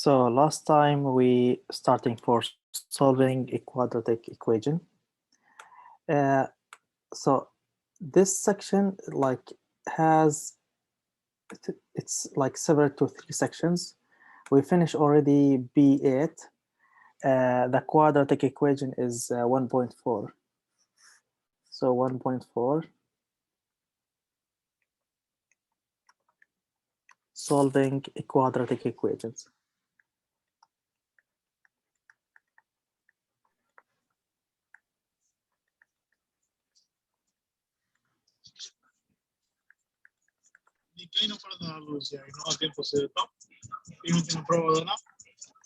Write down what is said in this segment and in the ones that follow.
So last time we starting for solving a quadratic equation. So this section has it's like separate to three sections. We finished already B8. The quadratic equation is 1.4. So 1.4 solving quadratic equations. Di che non farà la luce, no ha tempo se to. Io non ti provo no.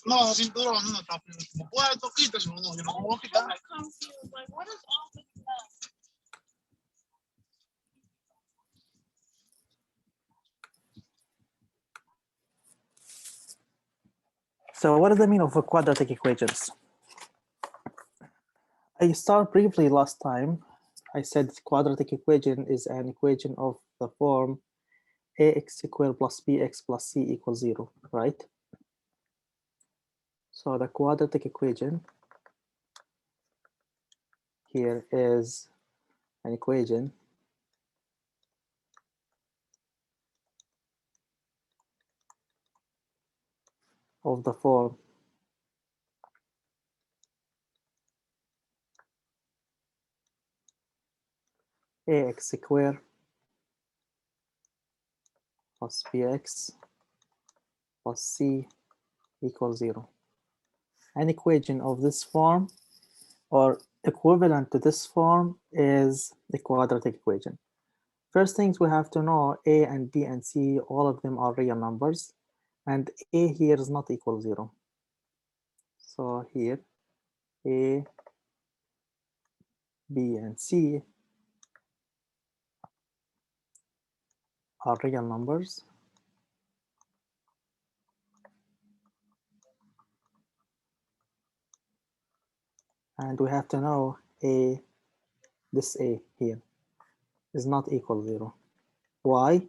No, sin todo no está como puede toquita, si no yo no voy a quitar. So what does the mean of a quadratic equations? I start briefly last time. I said quadratic equation is an equation of the form ax squared plus bx plus c equals 0, right? So the quadratic equation here is an equation of the form ax squared plus bx plus c equals 0. An equation of this form or equivalent to this form is the quadratic equation. First things we have to know, a and b and c, all of them are real numbers, and a here is not equal 0. So here a, b, and c are real numbers. And we have to know this a here is not equal 0. Why?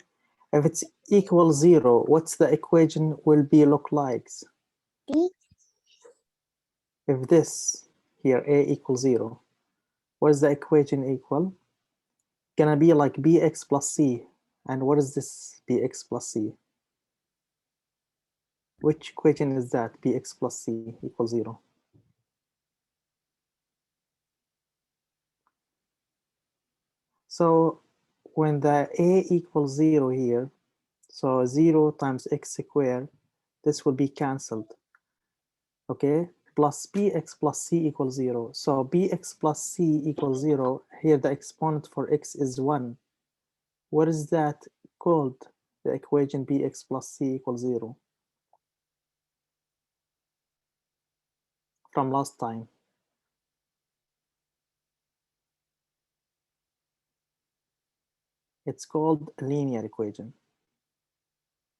If it's equal 0, what's the equation will be look like? If this here a equals 0, what is the equation equal? Gonna be like bx plus c. And what is this bx plus c? Which equation is that? Bx plus c equals 0. So when the a equals 0 here, so 0 times x squared, this will be cancelled. Okay, plus bx plus c equals 0. So bx plus c equals 0. Here the exponent for x is 1. What is that called? The equation bx plus c equals 0 from last time. It's called a linear equation.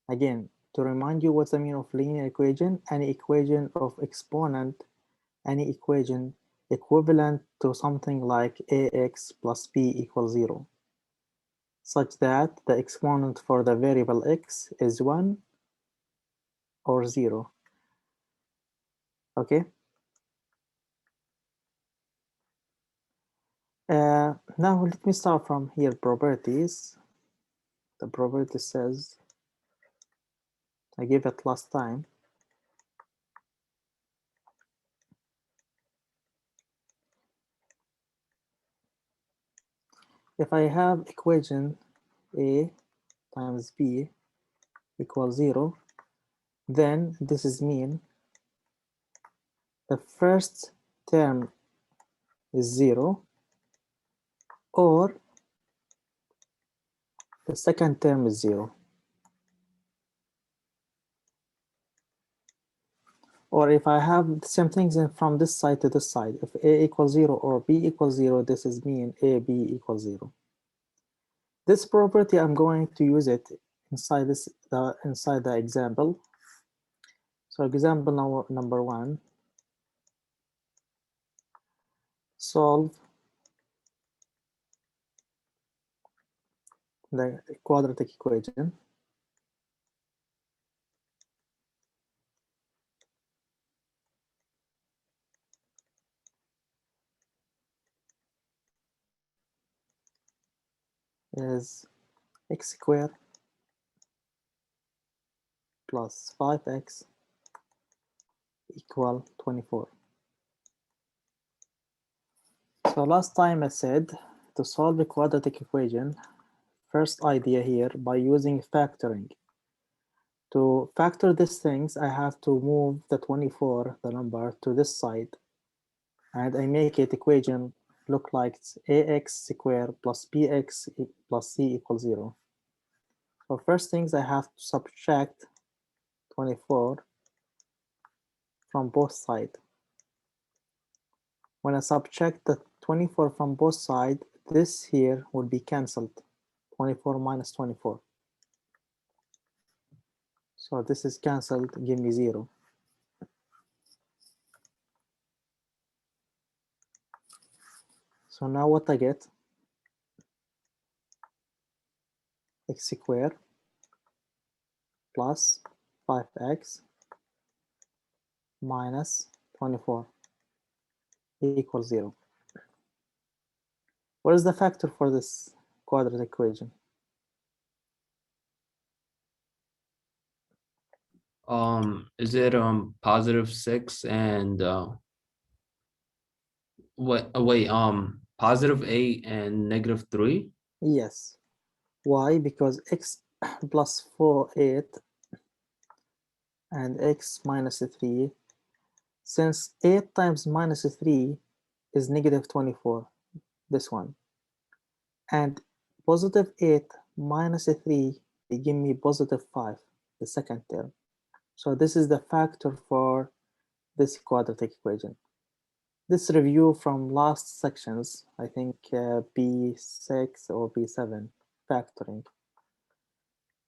Again, to remind you what's the meaning of linear equation, any equation of exponent, any equation equivalent to something like ax plus b equals 0, such that the exponent for the variable x is 1 or 0. Okay. Now let me start from here, properties. The property says, I gave it last time. If I have equation a times b equals 0, then this is mean the first term is 0 or the second term is 0. Or if I have the same things from this side to this side, if a equals 0 or b equals 0, this is mean ab equals 0. This property, I'm going to use it inside inside the example. So example number 1, solve the quadratic equation. is x squared plus 5x equal 24. So last time I said to solve a quadratic equation, first idea here by using factoring. To factor these things, I have to move the 24, the number, to this side. And I make it equation look like it's ax squared plus bx plus c equals 0. So first things I have to subtract 24 from both sides. When I subtract the 24 from both sides, this here will be cancelled. 24 minus 24. So this is cancelled, give me 0. So now what I get? X squared plus 5x minus 24 equals 0. What is the factor for this quadratic equation? Is it positive 6 and positive 8 and negative 3? Yes. Why? Because x plus 4, 8 and x minus 3. Since 8 times minus 3 is negative 24, this one. And positive 8 minus 3, they give me positive 5, the second term. So this is the factor for this quadratic equation. This review from last sections, I think B6 or B7, factoring.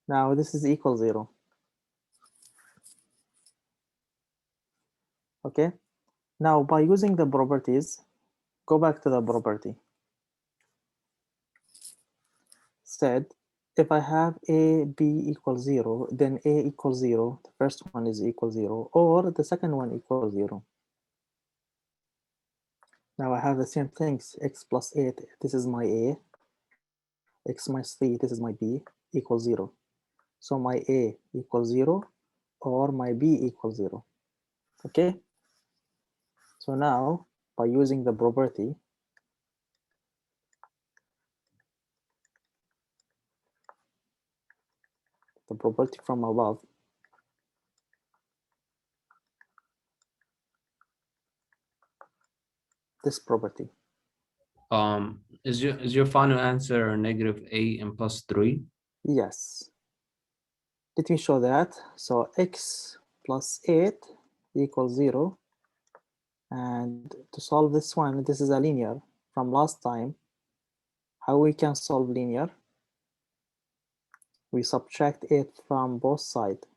Now this is equal 0. Okay, now by using the properties, go back to the property. Said if I have a b equals 0, then a equals 0, the first one is equal 0, or the second one equals 0. Now I have the same things, x plus 8, this is my a, x minus 3, this is my b, equals 0. So my a equals 0, or my b equals 0. Okay? So now, by using the property, from above, this property. Is your final answer negative 8 and plus 3? Yes. Let me show that. So x plus 8 equals 0. And to solve this one, this is a linear from last time. How we can solve linear? We subtract 8 from both sides.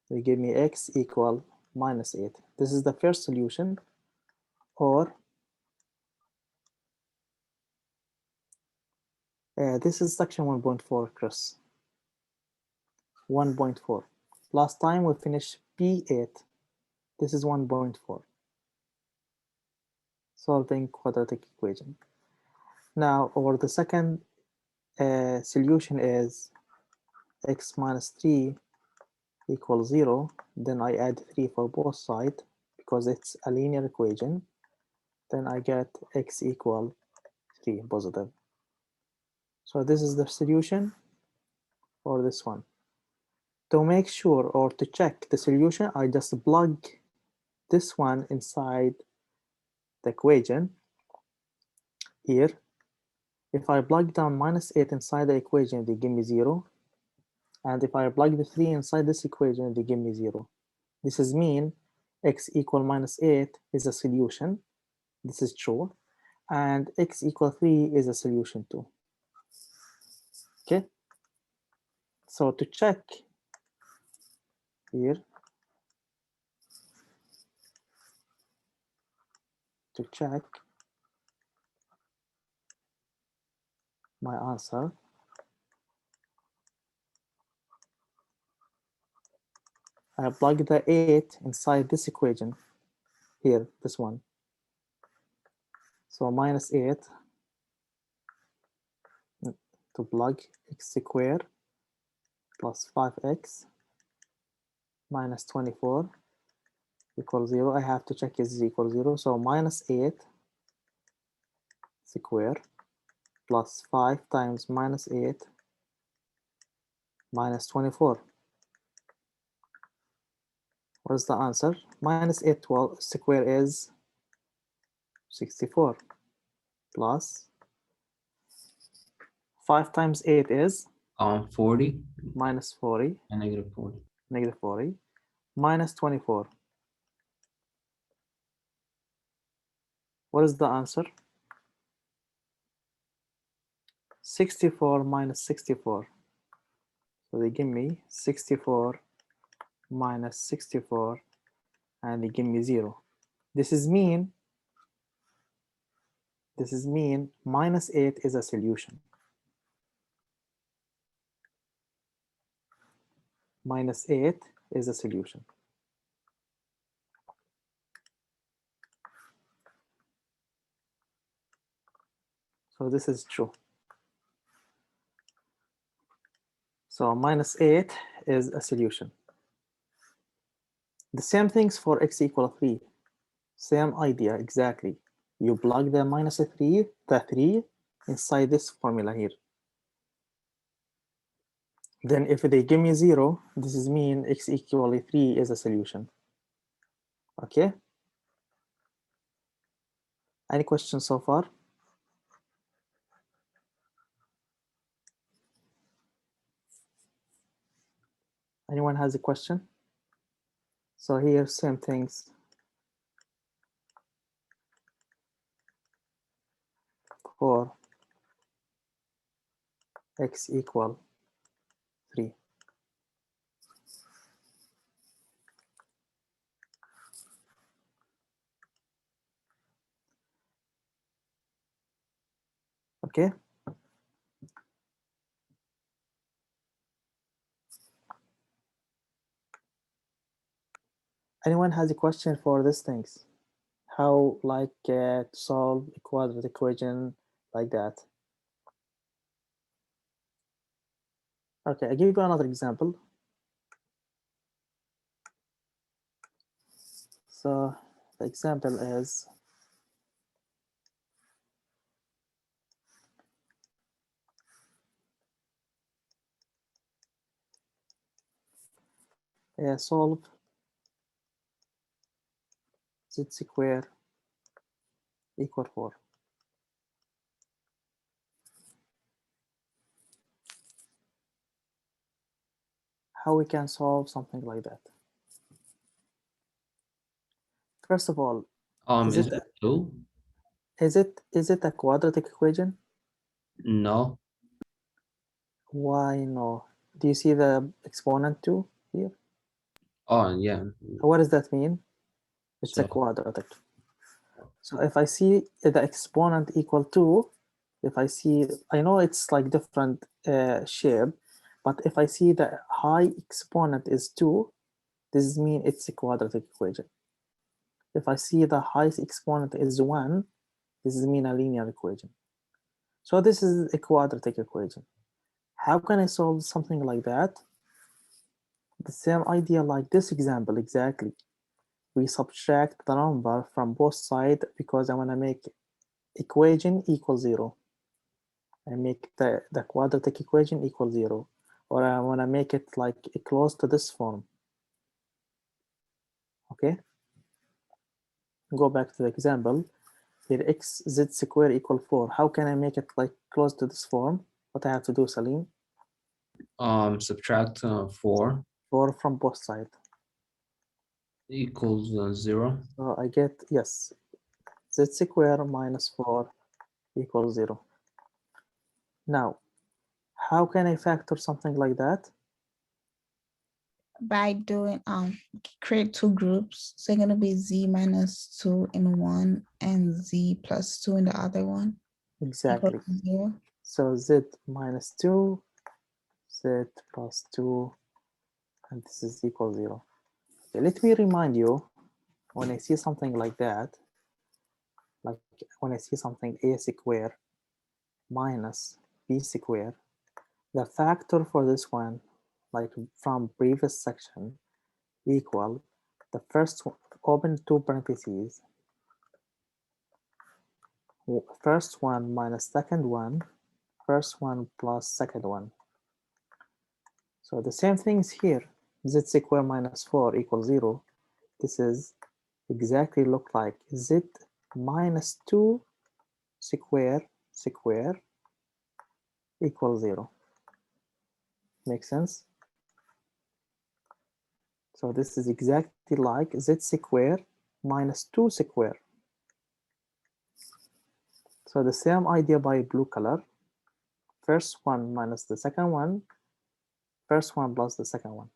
They give me x equal minus 8. This is the first solution. Or this is section 1.4, Chris. 1.4. Last time we finished P8. This is 1.4. Solving quadratic equation. Now, or the second solution is x minus 3 equals 0. Then I add 3 for both sides because it's a linear equation. Then I get x equal 3 positive. So this is the solution for this one. To make sure or to check the solution, I just plug this one inside the equation here. If I plug down minus 8 inside the equation, they give me 0. And if I plug the 3 inside this equation, they give me 0. This is mean x equal minus 8 is a solution. This is true. And x equal 3 is a solution too. Okay. So to check here, to check my answer, I plug the 8 inside this equation here, this one. So minus 8 to plug x squared plus 5x minus 24 equals 0. I have to check is equal 0. So minus 8 squared plus 5 times minus 8 minus 24. What is the answer? Minus 8 square is 64 plus 5 times 8 is 40 minus 40, and negative 40. negative 40, minus 24. What is the answer? 64 minus 64. So they give me 64 minus 64 and they give me 0. This is mean minus 8 is a solution. Minus 8 is a solution. So this is true. So minus 8 is a solution. The same things for x equal 3. Same idea exactly. You plug the minus 3, the 3 inside this formula here. Then if they give me 0, this is mean x equal 3 is a solution. Okay? Any questions so far? Anyone has a question? So here, same things. For x equal 3. Okay. Anyone has a question for these things? How like to solve a quadratic equation like that? Okay, I'll give you another example. So the example is solve z squared equal 4. How we can solve something like that? First of all, Is it 2? is it a quadratic equation? No. Why no? Do you see the exponent 2 here? Oh, yeah. What does that mean? It's a So, quadratic. So if I see the exponent equal 2, if I see, I know it's like different shape, but if I see the high exponent is 2, this means it's a quadratic equation. If I see the highest exponent is 1, this is mean a linear equation. So this is a quadratic equation. How can I solve something like that? The same idea like this example exactly. We subtract the number from both sides because I want to make equation equal 0. I make the quadratic equation equal 0. Or I want to make it like close to this form. Okay? Go back to the example. Here x z squared equal 4. How can I make it like close to this form? What I have to do, Salim? subtract 4 from both sides. equals 0. So I get, yes, z squared minus 4 equals 0. Now, how can I factor something like that? By doing create two groups. So it's gonna be z minus 2 in one and z plus 2 in the other one. Exactly. 0. So z minus 2, z plus 2, and this is equal 0. Okay, let me remind you, when I see something like that, like when I see something a squared minus b squared, the factor for this one, like from previous section, equal the first one, open two parentheses, first one minus second one, first one plus second one. So the same things here, z square minus 4 equals 0. This is exactly look like z minus 2 square equals 0. Makes sense? So this is exactly like z square minus 2 square. So the same idea by blue color. First one minus the second one, first one plus the second one.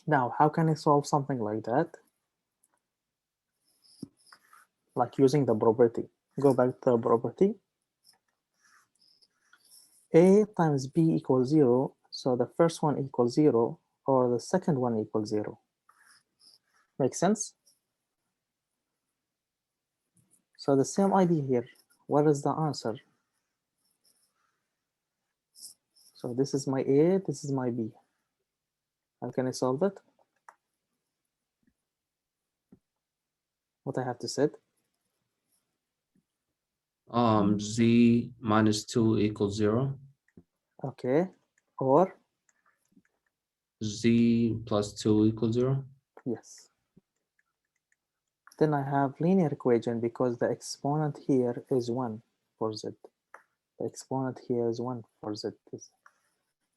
Now, how can I solve something like that? Like using the property. Go back to the property. A times B equals 0. So the first one equals 0 or the second one equals 0. Make sense? So the same idea here. What is the answer? So this is my A, this is my B. How can I solve it? What I have to set? Z minus 2 equals 0. Okay. Or Z plus 2 equals 0. yes. Then I have linear equation because the exponent here is 1 for z. The exponent here is 1 for z.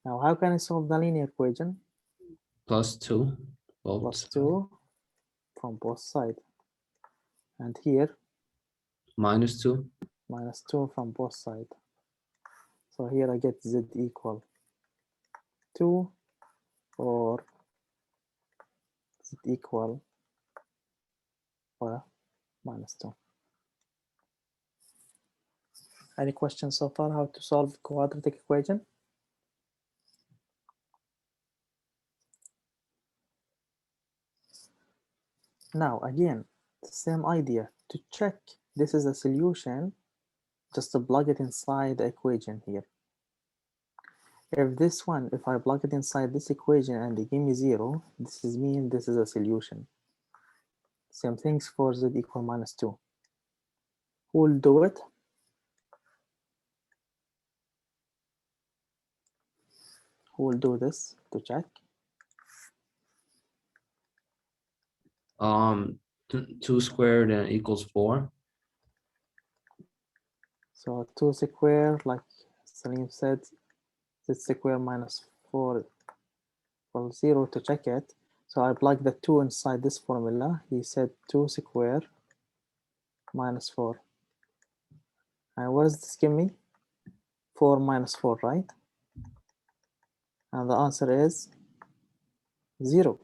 Now, how can I solve the linear equation? Plus 2. Plus 2 from both sides. And here, minus 2. minus 2 from both sides. So here I get z equal 2 or z equal minus 2. Any questions so far how to solve quadratic equation? Now again, the same idea. To check this is a solution, just to plug it inside the equation here. If this one, if I plug it inside this equation and they give me 0, this is mean this is a solution. Same things for z equal minus 2. Who will do it? Who will do this to check? 2 squared and equals 4. So 2 square, like Salim said, z square minus 4 equals 0 to check it. So I plug the 2 inside this formula. He said 2 square minus 4. And what does this give me? 4 minus 4, right? And the answer is 0.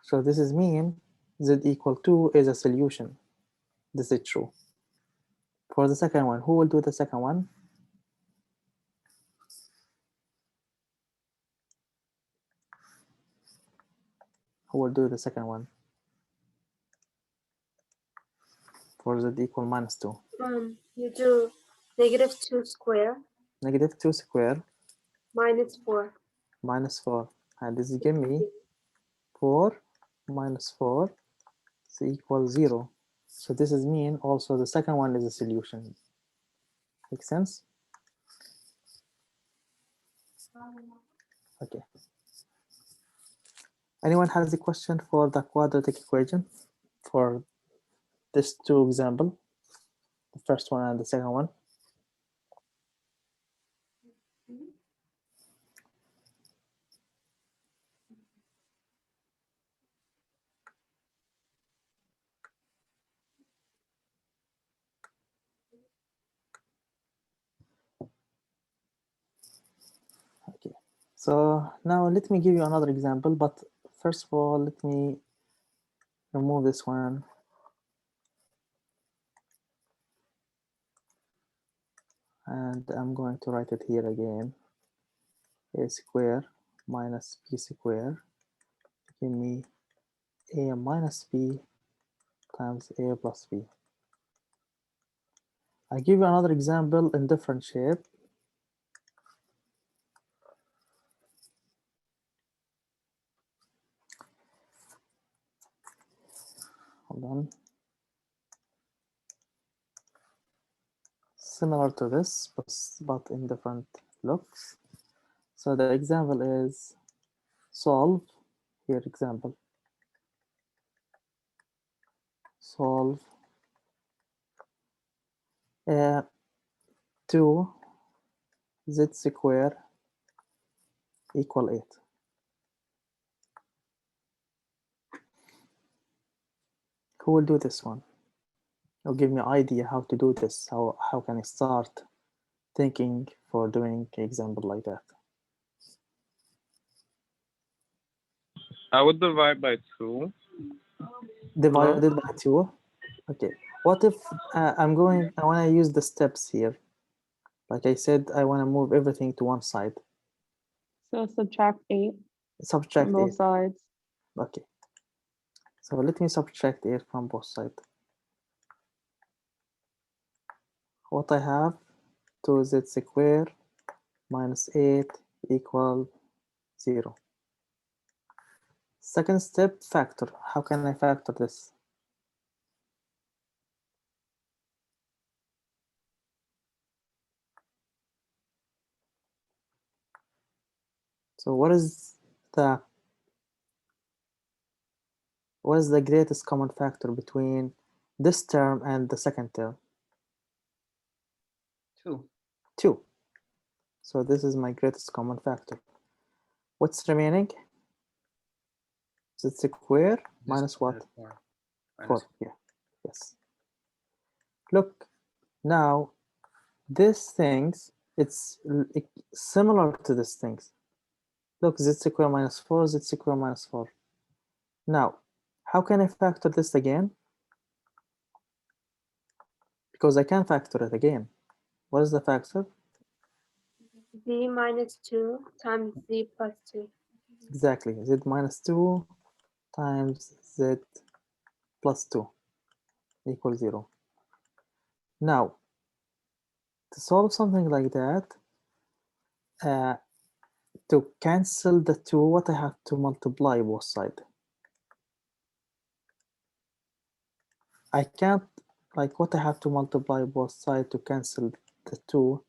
So this is mean z equal 2 is a solution. This is true. For the second one, who will do the second one? Who will do the second one? For z equal minus 2. You do negative 2 square Negative 2 square minus 4. minus 4. And this give me 4 minus 4 is equal 0. So this is mean also the second one is a solution. Make sense? Okay. Anyone has a question for the quadratic equation for this two example, the first one and the second one? Okay. So now let me give you another example, but first of all, let me remove this one. And I'm going to write it here again. A square minus b square give me a minus b times a plus b. I give you another example in different shape. hold on. Similar to this, but in different looks. So the example is solve. Here example. Solve 2 z square equal 8. Who will do this one? Or give me an idea how to do this. How can I start thinking for doing an example like that? I would divide by 2. Divided by 2. Okay. What if I want to use the steps here. Like I said, I want to move everything to one side. So subtract 8 Subtract from both 8. sides. Okay. So let me subtract 8 from both sides. What I have, 2z square minus 8 equal 0. Second step, factor. How can I factor this? So what is the greatest common factor between this term and the second term? 2. 2. So this is my greatest common factor. What's remaining? Z square minus what? 4. 4. Yeah. Yes. Look, now these things, it's similar to these things. Look, z square minus 4, z square minus 4. Now, how can I factor this again? Because I can factor it again. What is the factor? Z minus 2 times Z plus 2. Exactly, z minus 2 times z plus 2 equals 0. Now, to solve something like that, to cancel the 2, what I have to multiply both sides. I can't, like what I have to multiply both sides to cancel the 2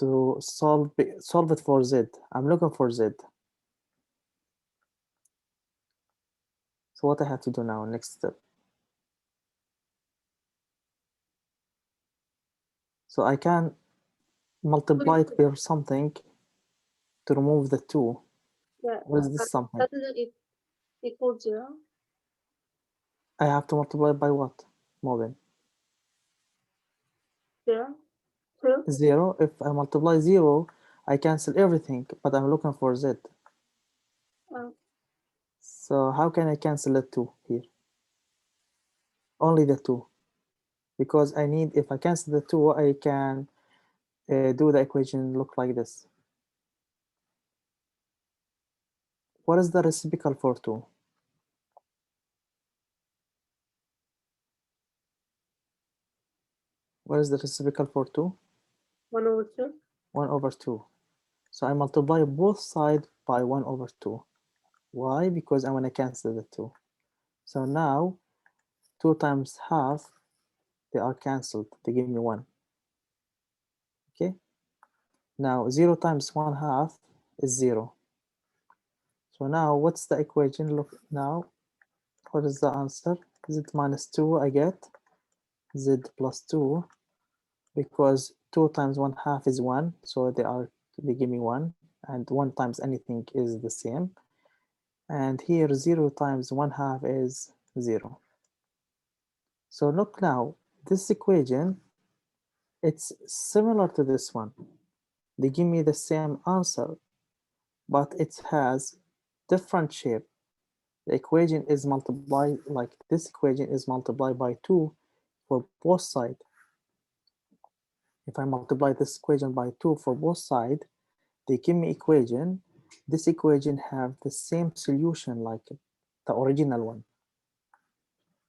to solve it for z. I'm looking for z. So what I have to do now, next step. So I can multiply it by something to remove the 2. Yeah. What is this something? That doesn't equal 0. I have to multiply by what, Mobin? 0. 2. 0. If I multiply 0, I cancel everything, but I'm looking for z. So how can I cancel the 2 here? Only the 2. Because I need, if I cancel the 2, I can do the equation look like this. What is the reciprocal for 2? What is the reciprocal for 2? 1 over 2. 1 over 2. So I multiply both sides by 1 over 2. Why? Because I want to cancel the 2. So now 2 times half, they are cancelled. They give me 1. Okay. Now 0 times 1 half is 0. So now what's the equation? Look now. What is the answer? Z minus 2 I get z plus 2, because 2 times 1 half is 1, so they give me 1, and 1 times anything is the same. And here 0 times 1 half is 0. So look now, this equation, it's similar to this one. They give me the same answer, but it has different shape. The equation is multiplied, like this equation is multiplied by 2 for both sides. If I multiply this equation by 2 for both sides, they give me equation. This equation have the same solution like the original one.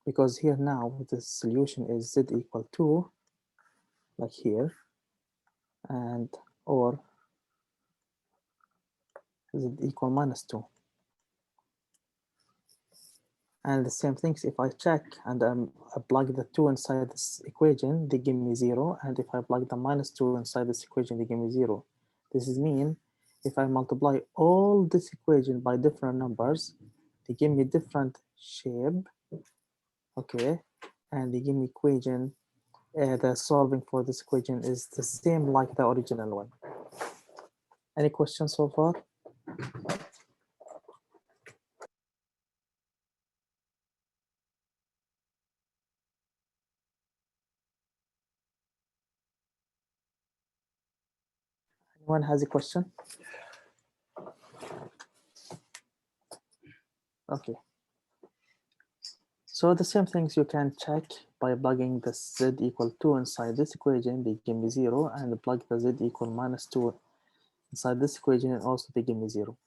Because here now, the solution is z equal 2, like here, and or z equal minus 2. And the same things, if I check and I plug the 2 inside this equation, they give me 0. And if I plug the -2 inside this equation, they give me 0. This is mean if I multiply all this equation by different numbers, they give me different shape, okay? And they give me equation, the solving for this equation is the same like the original one. Any questions so far? Anyone has a question? Okay. So the same things you can check by plugging the z equal 2 inside this equation, they give me 0, and plug the z equal -2 inside this equation, and also they give me 0.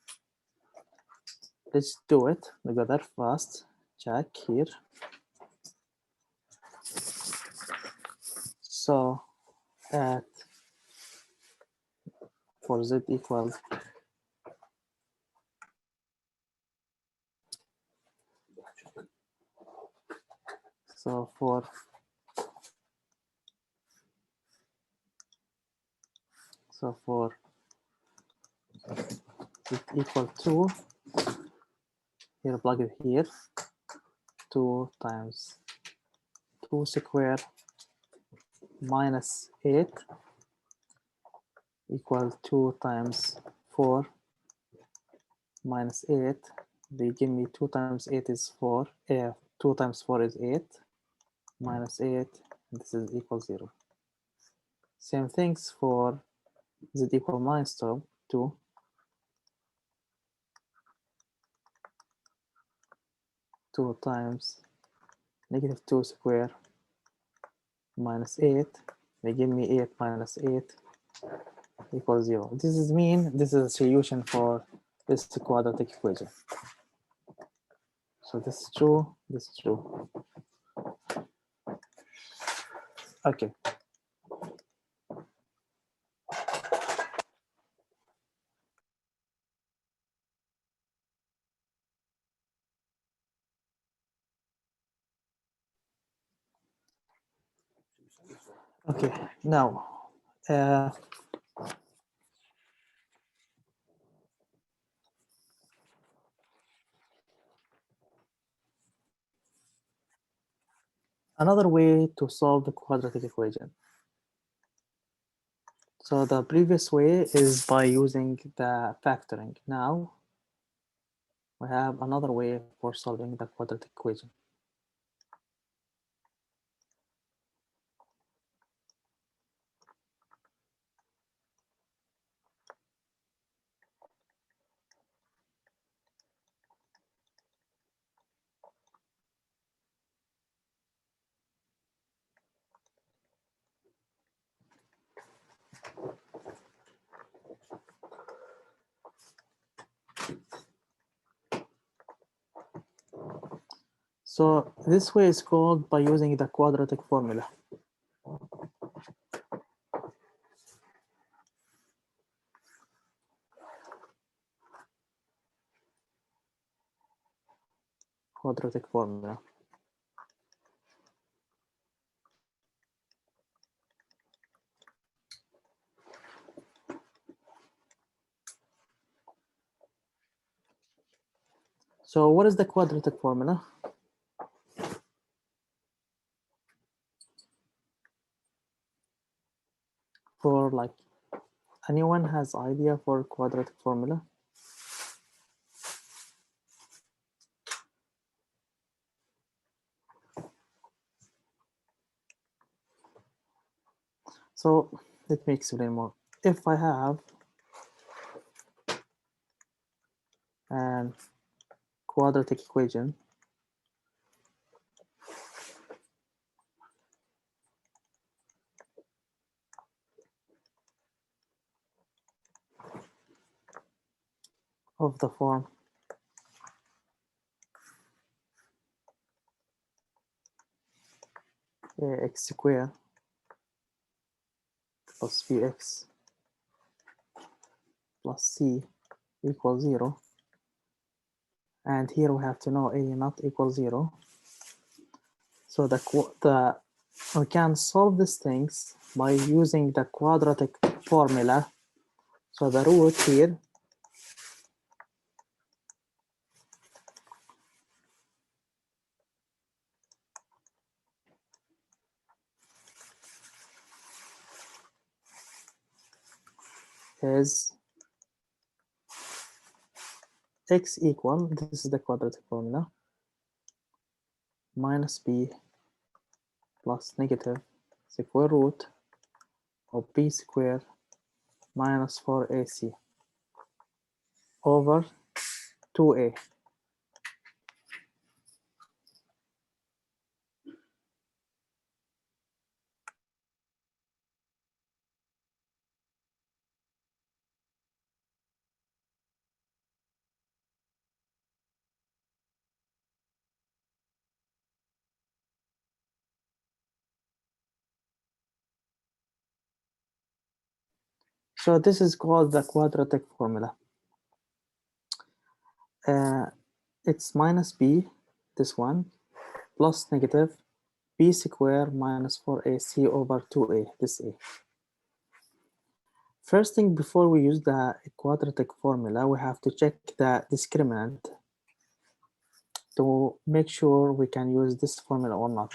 Let's do it together fast. Check here. So at for z equals so for z equal 2, here plug it here, 2 times 2 square minus 8 equal 2 times 4 minus 8. They give me 2 times 8 is 4. 2 times 4 is 8 minus 8. This is equal 0. Same things for z equal -2. 2 times -2 square minus 8. They give me 8 minus 8 equals 0. This is mean this is a solution for this quadratic equation. So this is true, this is true. Okay. Okay, now another way to solve the quadratic equation. So the previous way is by using the factoring. Now we have another way for solving the quadratic equation. So this way is called by using the quadratic formula. Quadratic formula. So what is the quadratic formula? For like, anyone has idea for quadratic formula? So let me explain more. If I have an quadratic equation of the form x squared plus bx plus c equals 0, And here we have to know a not equal 0. So we can solve these things by using the quadratic formula. So the root here is x equal, this is the quadratic formula, minus b plus negative square root of b squared minus 4ac over 2a. So this is called the quadratic formula. It's minus b, this one, plus negative b squared minus 4ac over 2a, this a. First thing, before we use the quadratic formula, we have to check the discriminant to make sure we can use this formula or not.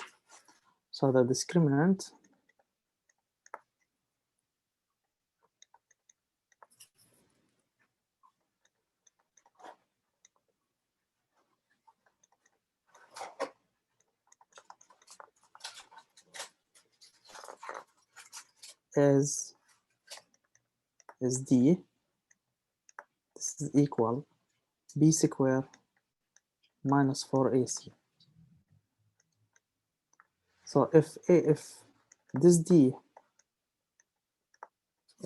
So the discriminant is d. This is equal b squared minus 4ac. So if this d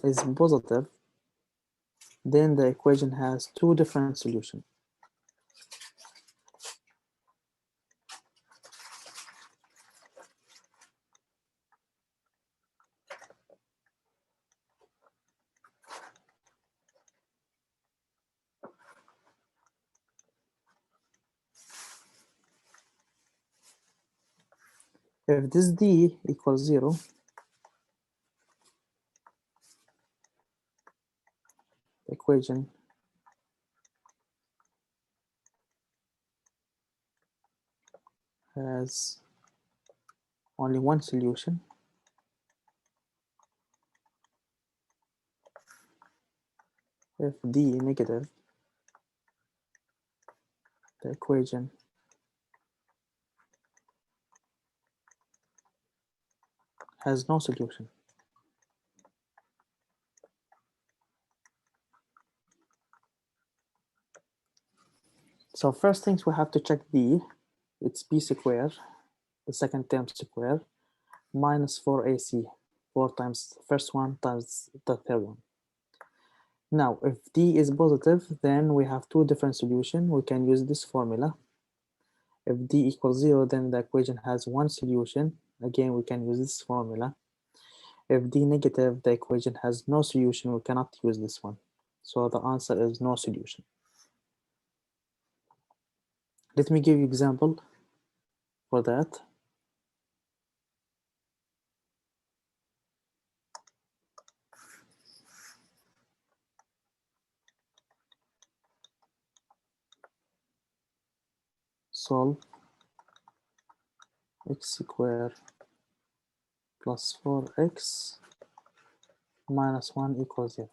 is positive, then the equation has two different solutions. If this d equals 0, the equation has only one solution. If d negative, the equation has no solution. So first things we have to check d, it's b squared, the second term squared, minus 4ac, 4 times the first one times the third one. Now, if d is positive, then we have two different solutions. We can use this formula. If d equals 0, then the equation has one solution. Again, we can use this formula. If d negative, the equation has no solution. We cannot use this one. So the answer is no solution. Let me give you example for that. Solve x squared plus 4x minus 1 equals 0.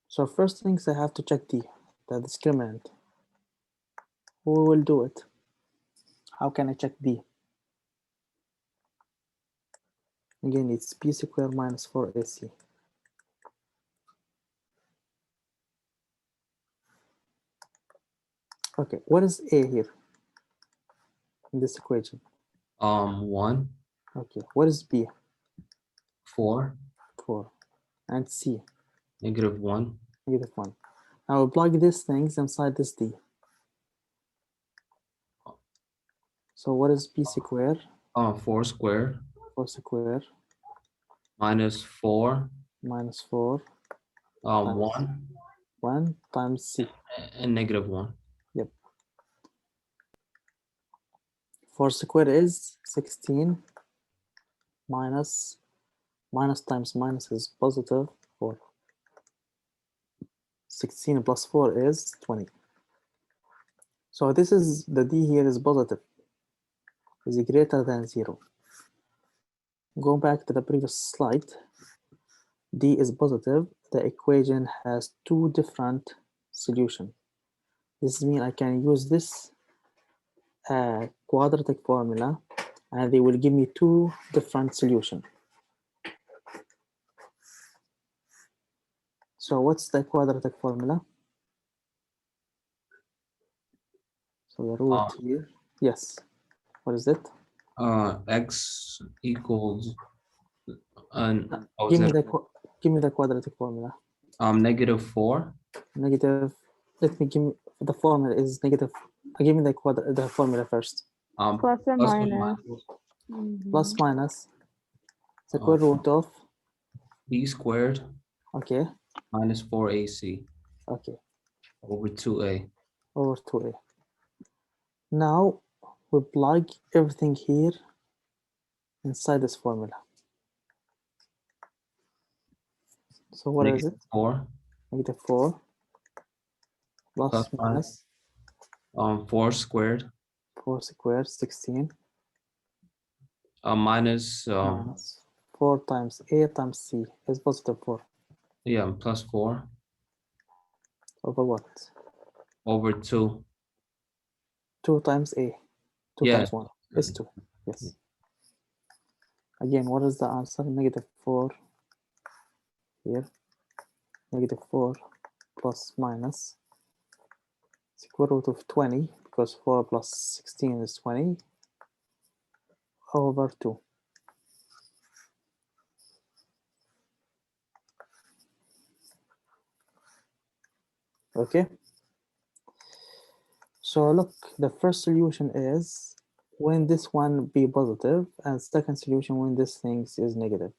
So first things I have to check d, the discriminant. Who will do it? How can I check d? Again, it's b squared minus 4ac. Okay, what is a here in this equation? 1, Okay, what is b? 4, 4. And c? -1. Negative 1. Now we plug these things inside this d. So what is b squared? 4 squared 4 squared minus 4 minus 4 1 1 times c. and -1. 4 squared is 16 minus times minus is positive 4. 16 plus 4 is 20. So this is the d here is positive, is greater than 0. Go back to the previous slide. D is positive. The equation has two different solutions. This means I can use this quadratic formula and they will give me two different solutions. So what's the quadratic formula? So the root here, yes. What is it? X equals Give me the quadratic formula. -4. Negative. Let me give me the formula is negative. Give me the formula first. Plus or plus minus. Plus Mhm. minus square root of b squared okay minus 4ac okay over 2a. over 2a. Now we plug everything here inside this formula. So what is it? 4 -4 plus minus 4 squared 4 squared 16 minus minus 4 times a times c is positive 4 yeah, plus 4 over what? over 2. 2 times a. 2 Yeah. times 1 is 2. Yes. Again, what is the answer? -4 here. -4 plus minus square root of 20, because 4 plus 16 is 20, over 2. Okay. So look, the first solution is when this one be positive, and second solution when this thing is negative.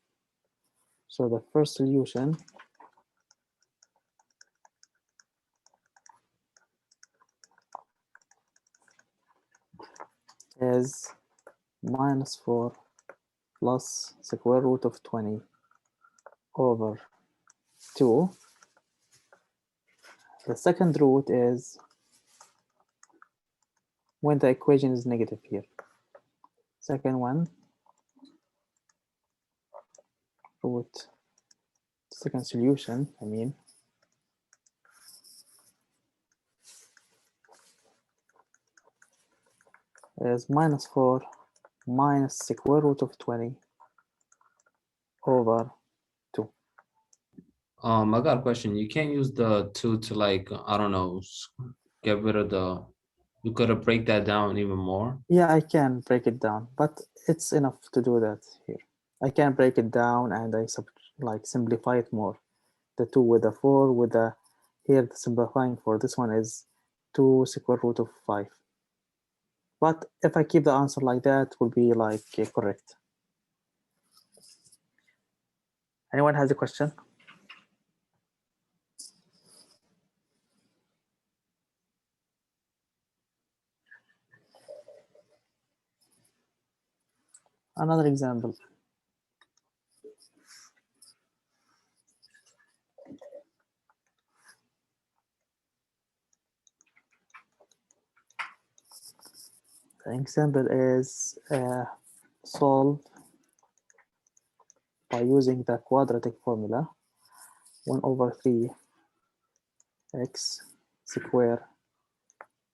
So the first solution is -4 plus square root of 20 over 2. The second root is when the equation is negative here. Second one, root, second solution, I mean, is -4 minus square root of 20 over 2. I got a question. You can't use the 2 to, like, I don't know, get rid of the, you could have break that down even more. Yeah, I can break it down, but it's enough to do that here. I can break it down and I simplify it more. The 2 with the 4 with the, here the simplifying for this one is 2 square root of 5. But if I keep the answer like that, will be like correct. Anyone has a question? Another example. The example is solve by using the quadratic formula 1 over 3 x square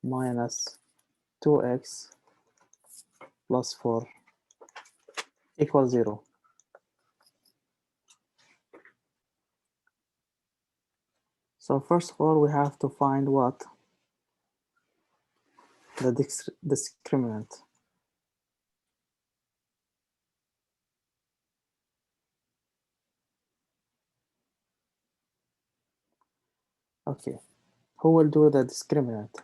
minus 2x plus 4 equals 0. So first of all, we have to find what? The discriminant. Okay, who will do the discriminant?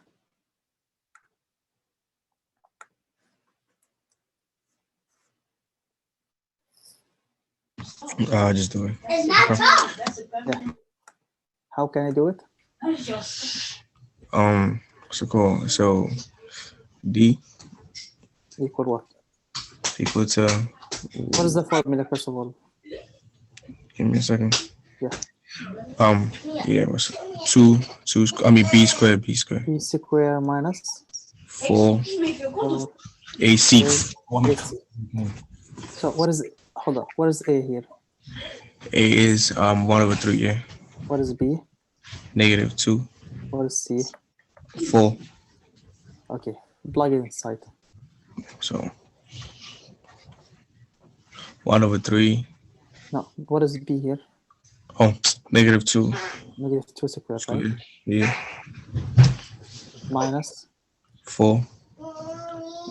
Just do it. Okay. Yeah. How can I do it? What's it called? So D Equal what? equal to, What is the formula, first of all? give me a second. Yeah. Yeah, what's two, B squared, B square minus 4 4 AC. AC. So what is it? Hold on. What is A here? A is 1/3, yeah. What is B? -2, What is C? 4. Okay. Plug it inside. So 1/3. No. What is B here? Oh, -2 -2 square, right? squared. Yeah. Minus 4.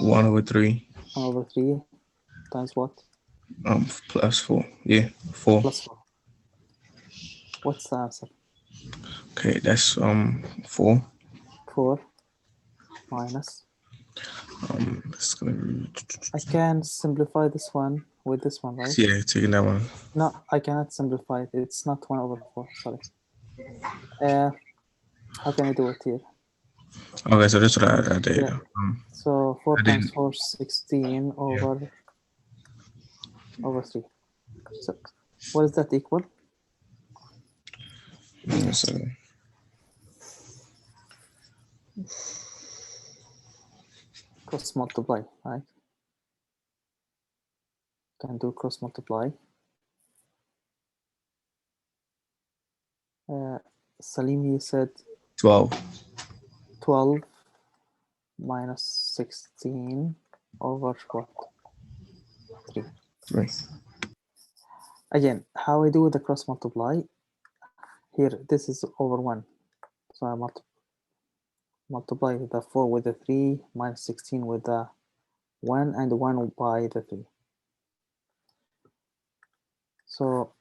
1/3. 1/3 times what? Plus 4. Yeah. 4. Plus 4. What's the answer? Okay, that's 4. 4 minus. That's gonna be, I can simplify this one with this one, right? yeah, taking that one. No, I cannot simplify it. It's not 1/4. Sorry. How can I do it here? Okay, so that's what I did. Yeah. So 4 I times didn't- 4, 16 over 3. So what is that equal? So, Cross multiply, right? Can do cross multiply. Salim, you said 12. 12 minus 16 over what? 3. Right. Again, how I do the cross multiply? Here, this is over 1. So I multiply the 4 with the 3, minus 16 with the 1, and 1 by the 3. So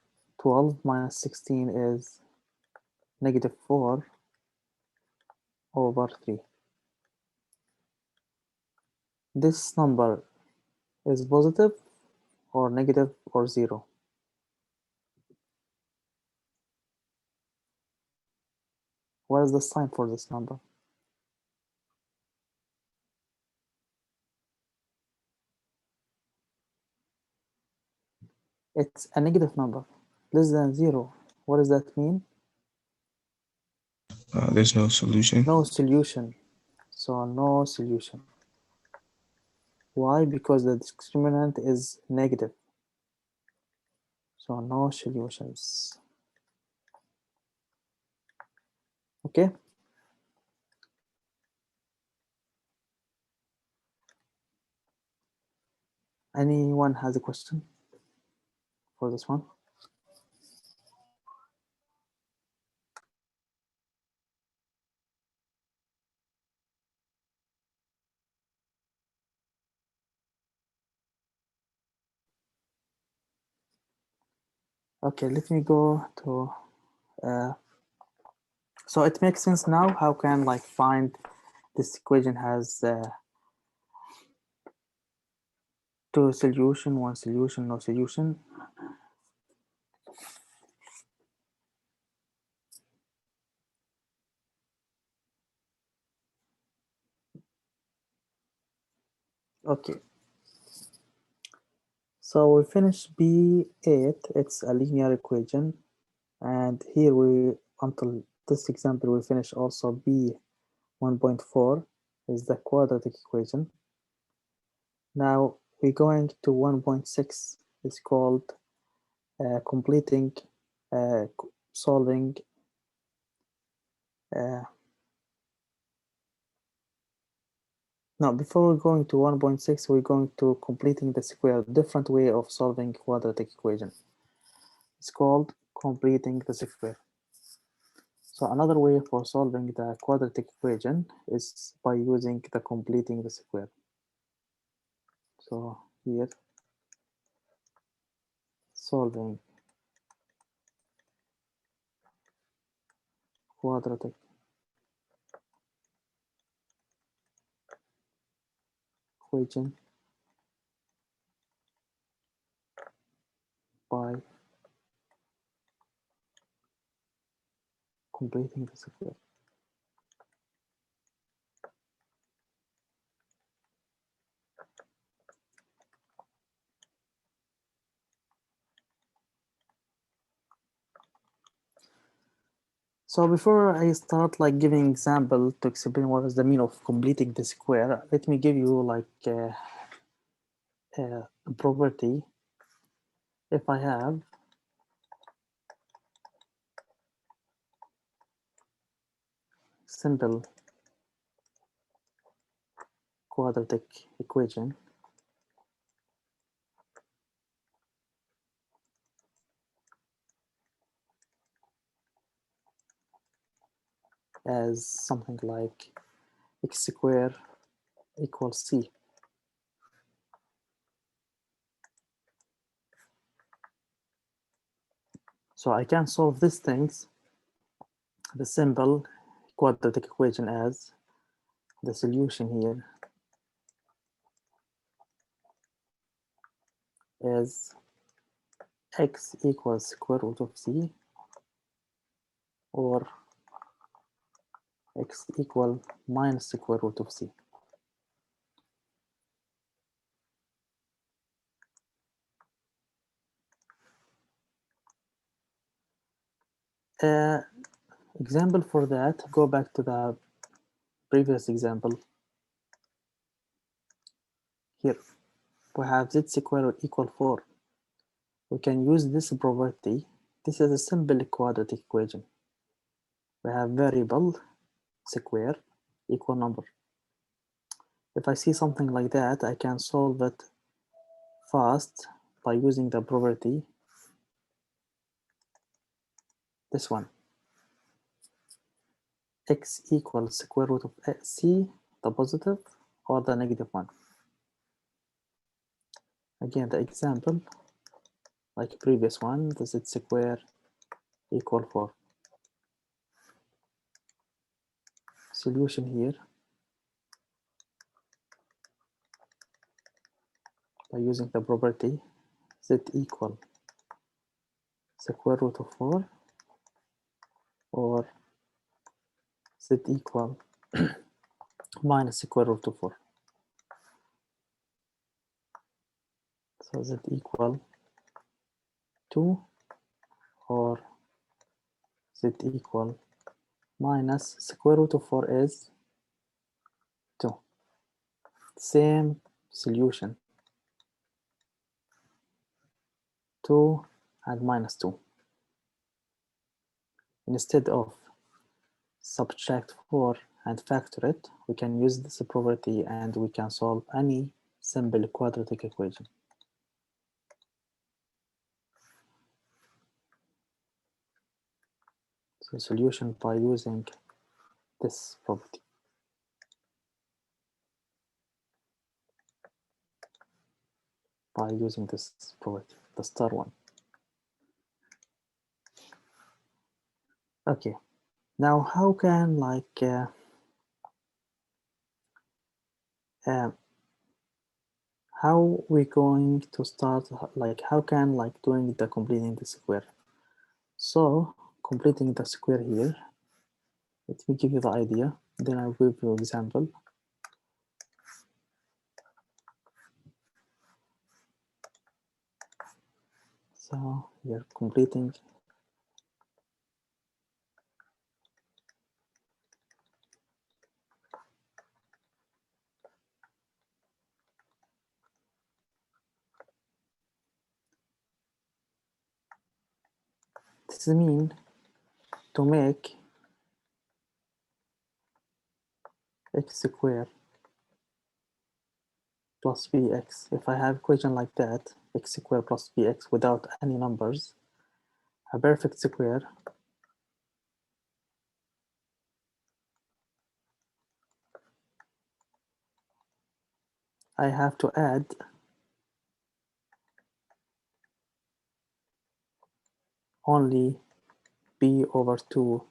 12 minus 16 is -4 over 3. This number is positive or negative or 0. What is the sign for this number? It's a negative number, less than 0. What does that mean? There's no solution. No solution. So no solution. Why? Because the discriminant is negative. So no solutions. Okay. Anyone has a question for this one? Okay, let me go to so it makes sense now. How can like find this equation has two solution, one solution, no solution. Okay. So we finished B8. It's a linear equation, and here we until this example we finish also B 1.4 is the quadratic equation. Now we're going to 1.6. It's called completing solving now before we're going to 1.6 we're going to completing the square, different way of solving quadratic equation. It's called completing the square. So another way for solving the quadratic equation is by using the completing the square. So here, solving quadratic equation by completing the square. So before I start like giving example to explain what is the meaning of completing the square, let me give you like a property. If I have simple quadratic equation as something like x squared equals c. So I can solve these things, the simple quadratic equation, as the solution here is x equals square root of c, or x equal minus square root of c. Example for that, go back to the previous example. Here we have z squared equal 4. We can use this property. This is a simple quadratic equation. We have variable square equal number. If I see something like that, I can solve it fast by using the property, this one, x equals square root of c, the positive or the negative one. Again, the example, like previous one, the z square equal 4. Solution here, by using the property z equal square root of 4, or z equal minus square root of 4. So z equal 2, or z equal minus square root of 4 is 2. Same solution, 2 and minus 2. Instead of subtract 4 and factor it, we can use this property and we can solve any simple quadratic equation. So solution by using this property. By using this property, the star one. Okay, now how can how we going to start, like how can doing the completing the square? So completing the square here, let me give you the idea, then I'll give you an example. So we're completing this means to make x squared plus bx. If I have equation like that, x squared plus bx without any numbers, a perfect square, I have to add only b over 2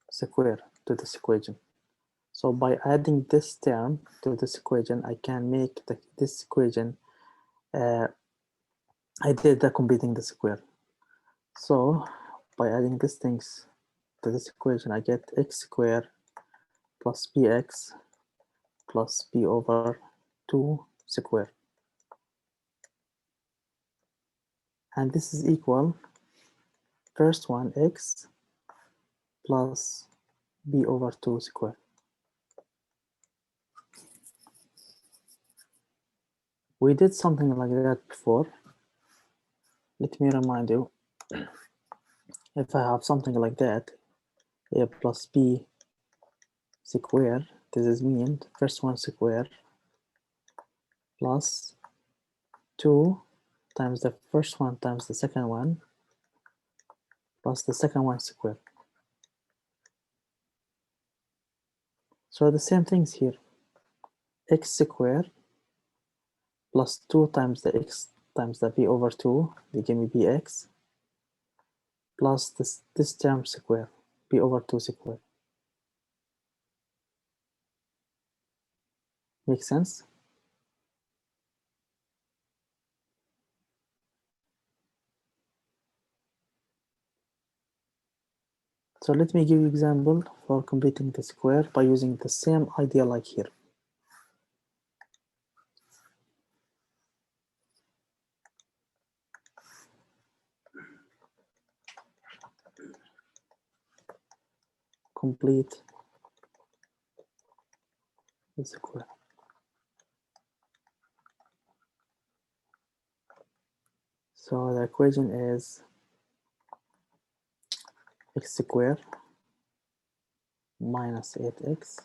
square to this equation. So by adding this term to this equation, I can make this equation, I did the completing the square. So by adding these things to this equation, I get x squared plus bx plus b over 2 squared. And this is equal, first one, x plus b over 2 squared. We did something like that before. Let me remind you. If I have something like that, a plus b squared, this is mean first one squared plus 2 times the first one times the second one plus the second one squared. So the same things here. X squared plus 2 times the x times the b over 2, they give me bx, plus this term square, b over 2 square. Make sense? So let me give you example for completing the square by using the same idea like here. Complete the square. So the equation is x squared minus 8x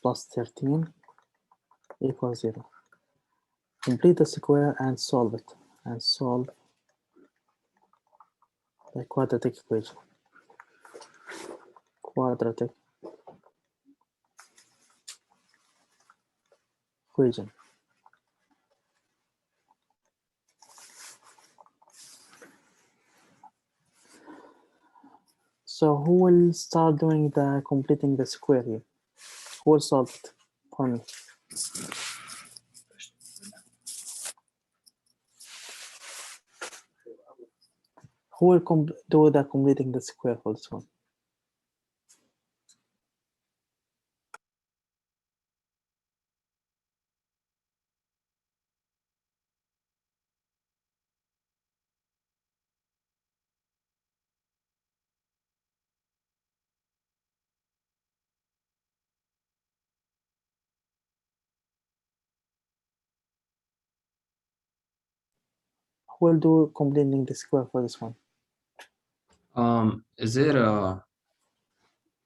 plus 13 equals 0. Complete the square and solve it, and solve the quadratic equation. Quadratic equation. So who will start doing the completing the square here? Who will solve it for me? Who will do the completing the square for this one? Who will do completing the square for this one? Is it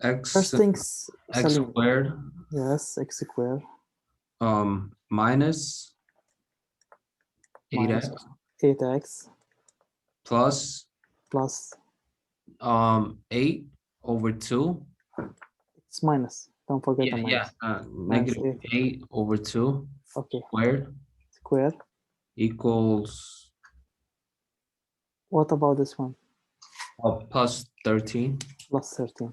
x First things, x Salim. squared Yes, x squared minus 8x 8x plus plus 8 over 2. it's minus. Don't forget the minus. Minus Negative 8 over 2 Okay. squared Square. equals What about this one? plus 13 Plus 13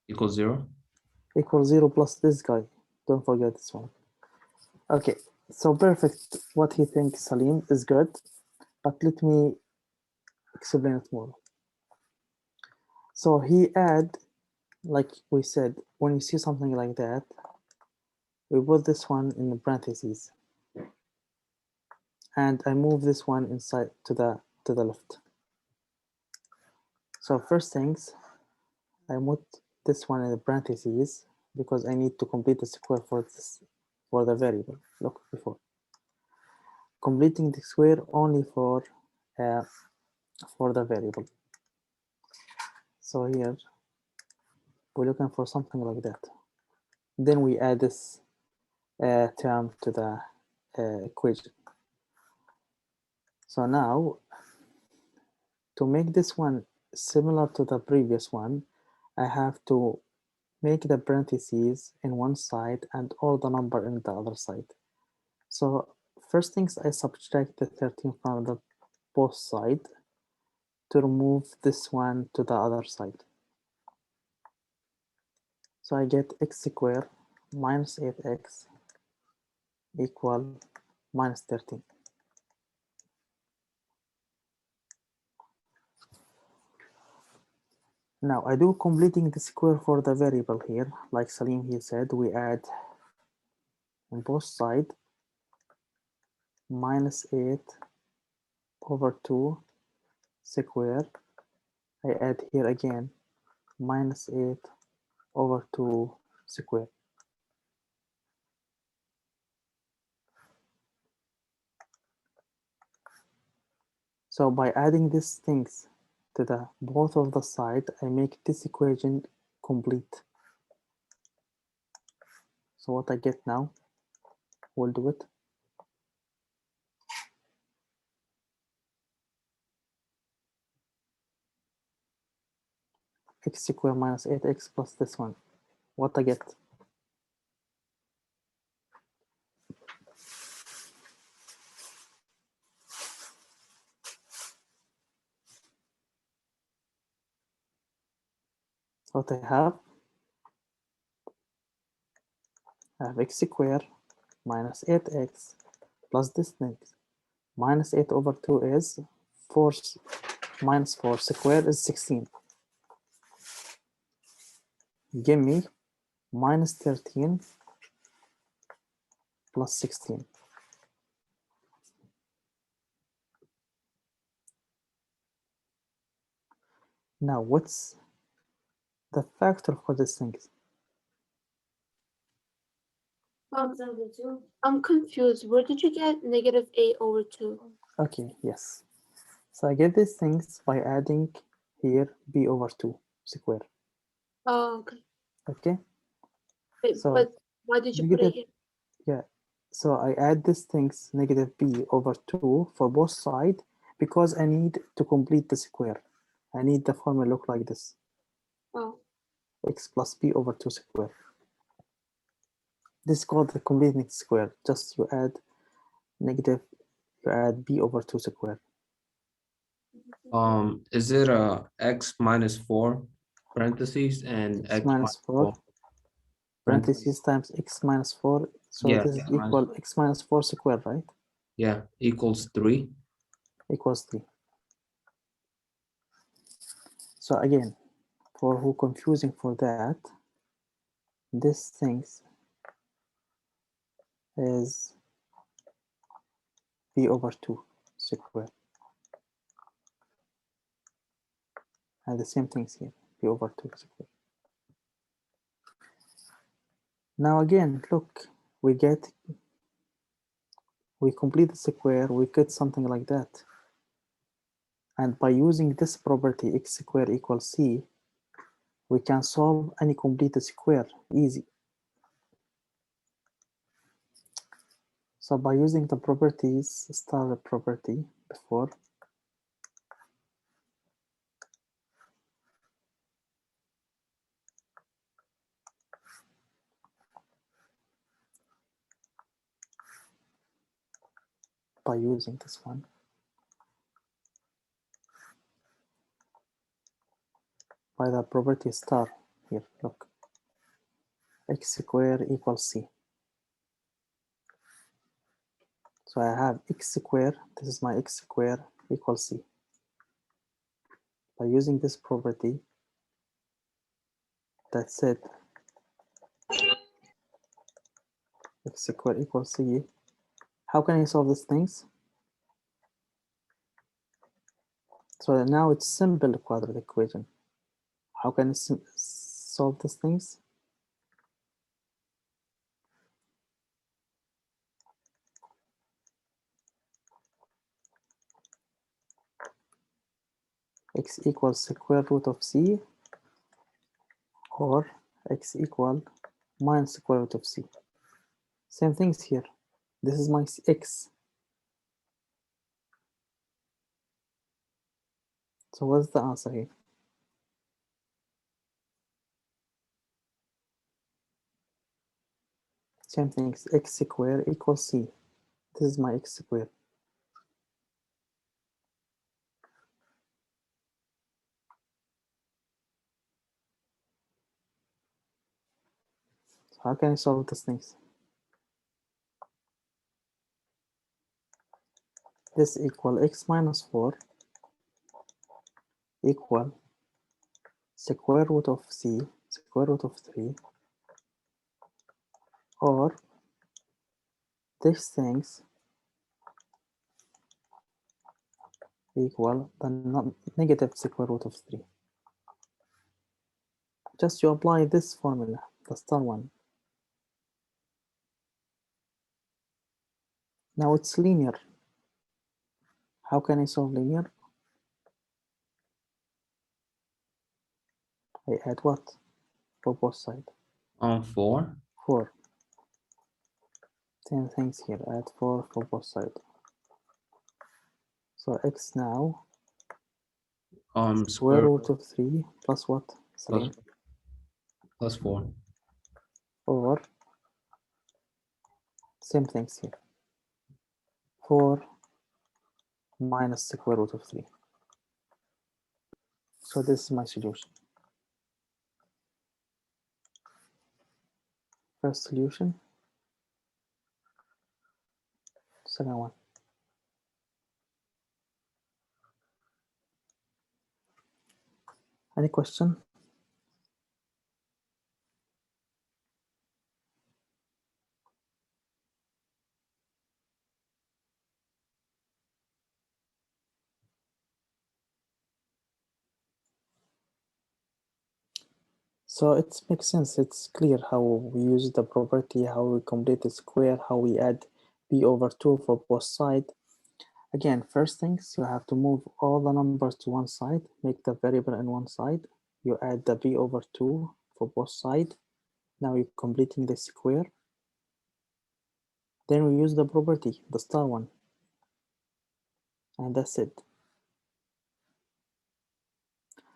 equals 0. equals 0 plus this guy. Don't forget this one. Okay, so perfect. What he thinks, Salim, is good, but let me explain it more. So he add, like we said, when you see something like that, we put this one in the parentheses, and I move this one inside to the left. So first things, I put this one in the parentheses because I need to complete the square for this, for the variable. Look before completing the square only for the variable. So here we're looking for something like that. Then we add this term to the equation. So now, to make this one similar to the previous one, I have to make the parentheses in one side and all the number in the other side. So first things, I subtract the 13 from the both side to remove this one to the other side. So I get x squared minus 8x equal minus 13. Now I do completing the square for the variable here, like Salim he said, we add on both sides -8/2 square. I add here again -8/2 square. So by adding these things to the both of the side, I make this equation complete. So what I get now, we'll do it. X squared minus 8x plus this one. What I get? What I have x squared minus 8x plus this thing. Minus 8/2 is 4 minus 4 squared is 16. Give me minus 13 plus 16. Now what's the factor for this thing? I'm confused. Where did you get -8/2? Okay, yes. So I get these things by adding here b/2 square. Oh, okay. Okay. Wait, So but why did you put it negative, here? yeah. So I add these things -b/2 for both sides because I need to complete the square. I need the formula look like this. Oh, X plus b/2 square. This is called the completing square. Just you add b/2 square. Is it a x minus 4 parentheses and X x minus 4 parentheses times x minus 4. So Yeah, this is equal x minus 4 square, right? yeah, equals 3. Equals 3. So again, for who confusing for that, this things is b/2 square. And the same things here, b/2 square. Now again, look, we complete the square, we get something like that. And by using this property, x squared equals c, we can solve any completed square easy. So by using the properties, start the property before, by using this one, by the property star here, look, x squared equals c. So I have x squared, this is my x squared equals c. By using this property, that's it. X squared equals c. How can I solve these things? So now it's simple quadratic equation. How can I solve these things? X equals square root of c, or x equal minus square root of c. Same things here. This is my x. So what's the answer here? Same things, x squared equals c. This is my x squared. So how can I solve these things? This equal x minus 4 equal square root of c, square root of 3, or these things equal the negative square root of 3. Just you apply this formula, the star one. Now it's linear. How can I solve linear? I add what for both sides? 4. 4. Same things here, add 4 for both sides. So x now square root of 3 plus what? plus, plus 4. Or same things here. 4 minus square root of 3. So this is my solution. First solution. Second one. Any question? So it makes sense. It's clear how we use the property, how we complete the square, how we add b over 2 for both sides. Again, first things, you have to move all the numbers to one side, make the variable in one side. You add the b over 2 for both sides. Now you're completing the square. Then we use the property, the star one. And that's it.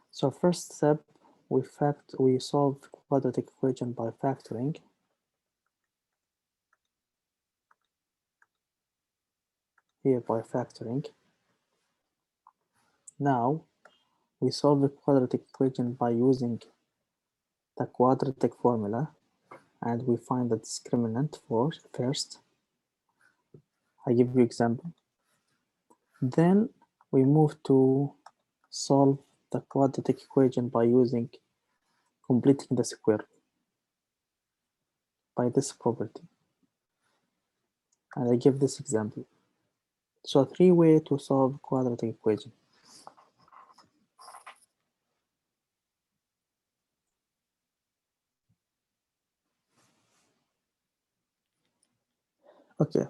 So first step, we solve quadratic equation by factoring. Here by factoring. Now we solve the quadratic equation by using the quadratic formula, and we find the discriminant first. I give you example. Then we move to solve the quadratic equation by using completing the square by this property. And I give this example. So 3 ways to solve quadratic equation. Okay.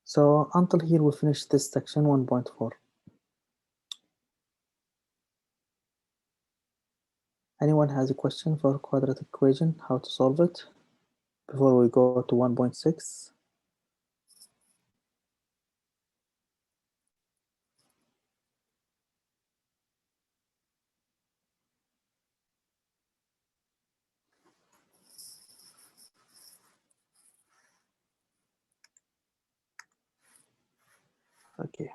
So until here we finish this section 1.4. Anyone has a question for quadratic equation, how to solve it before we go to 1.6? Okay.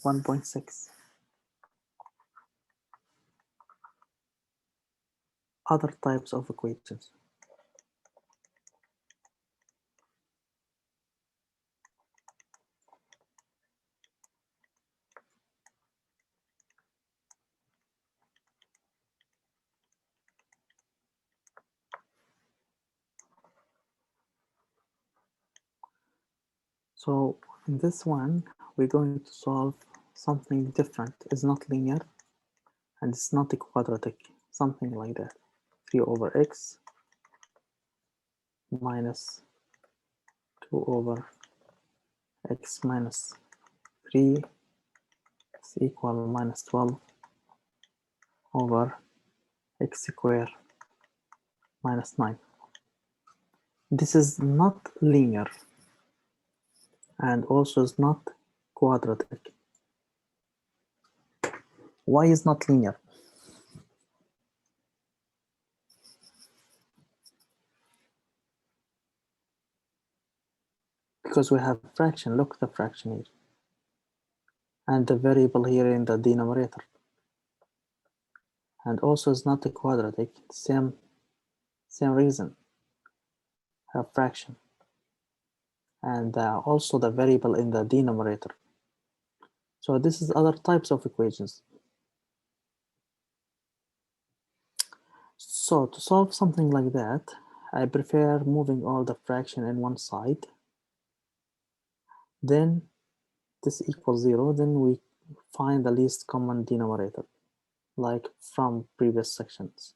1.6. Other types of equations. So in this one, we're going to solve something different. It's not linear and it's not a quadratic, something like that. 3 over x minus 2 over x minus 3 is equal minus 12 over x squared minus 9. This is not linear and also is not quadratic. Why is not linear? Because we have fraction. Look at the fraction here. And the variable here in the denominator. And also is not a quadratic. Same reason. Have fraction. and also the variable in the denominator. So this is other types of equations. So to solve something like that, I prefer moving all the fraction in one side. Then this equals 0. Then we find the least common denominator, like from previous sections.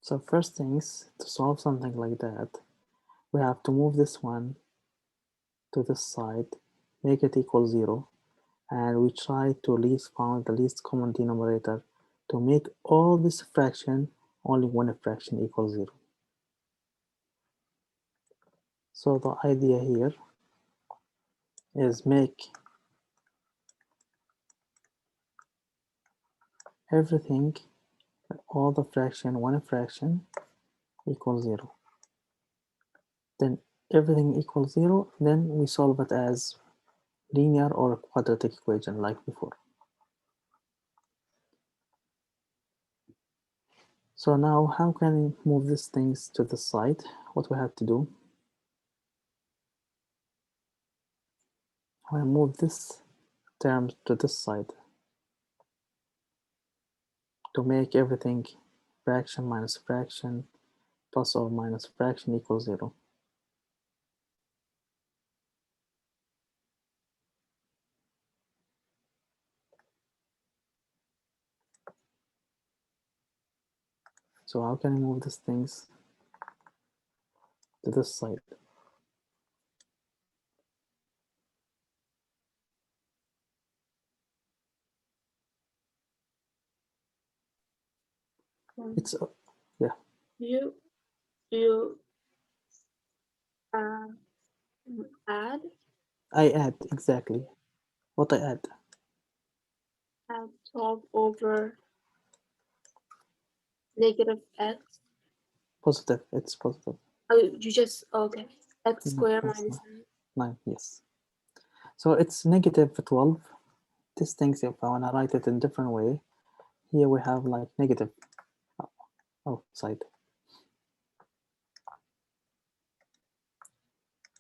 So first things, to solve something like that, we have to move this one to this side, make it equal 0, and we try to find the least common denominator to make all this fraction only one fraction equals 0. So the idea here is make everything, all the fraction, one fraction equals 0. Then everything equals 0, then we solve it as linear or quadratic equation like before. So now how can we move these things to the side? What we have to do, I move this term to this side to make everything fraction minus fraction plus or minus fraction equals 0. So how can I move these things to this side? It's yeah. You add I add exactly what I add. 12 over negative x. Positive. It's positive. Oh, you just okay. X No, squared that's minus 9. Yes. So it's negative 12. These things, if I want to write it in a different way, here we have like negative outside.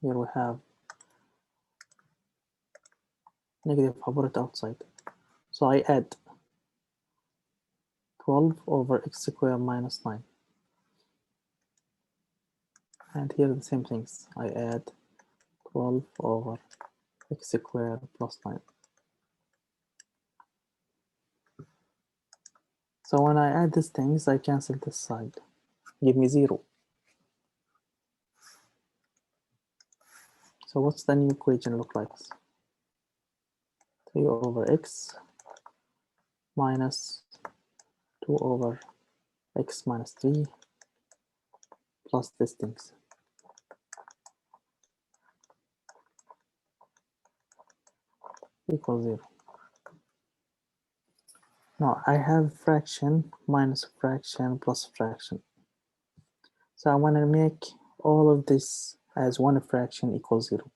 Here we have negative, I put it outside. So I add 12 over x squared minus 9. And here the same things. I add 12 over x squared plus 9. So when I add these things, I cancel this side. Give me 0. So what's the new equation look like? 3 over x minus 2 over x minus 3 plus these things. Equals 0. Now I have fraction minus fraction plus fraction. So I want to make all of this as one fraction equals 0.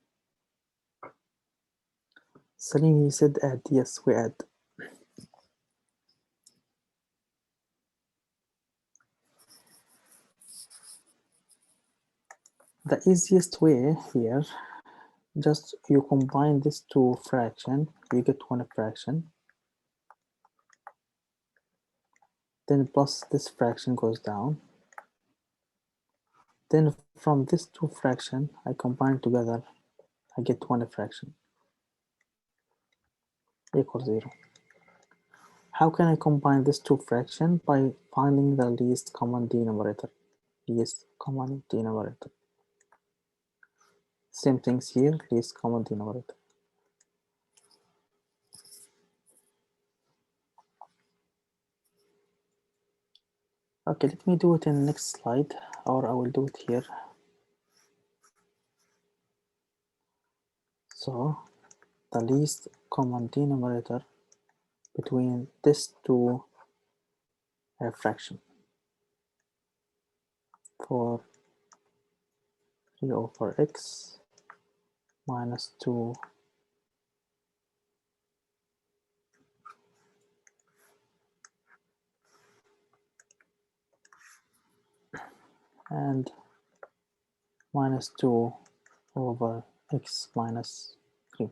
Salim, you said add. Yes, we add. The easiest way here, just you combine these two fraction, you get one fraction. Then plus this fraction goes down. Then from this two fraction, I combine together, I get one fraction equals 0. How can I combine this two fraction? By finding the least common denominator. Least common denominator. Same things here, least common denominator. Okay, let me do it in the next slide, or I will do it here. So the least common denominator between these two fraction for 3 over x minus 2 and minus 2 over x minus 3.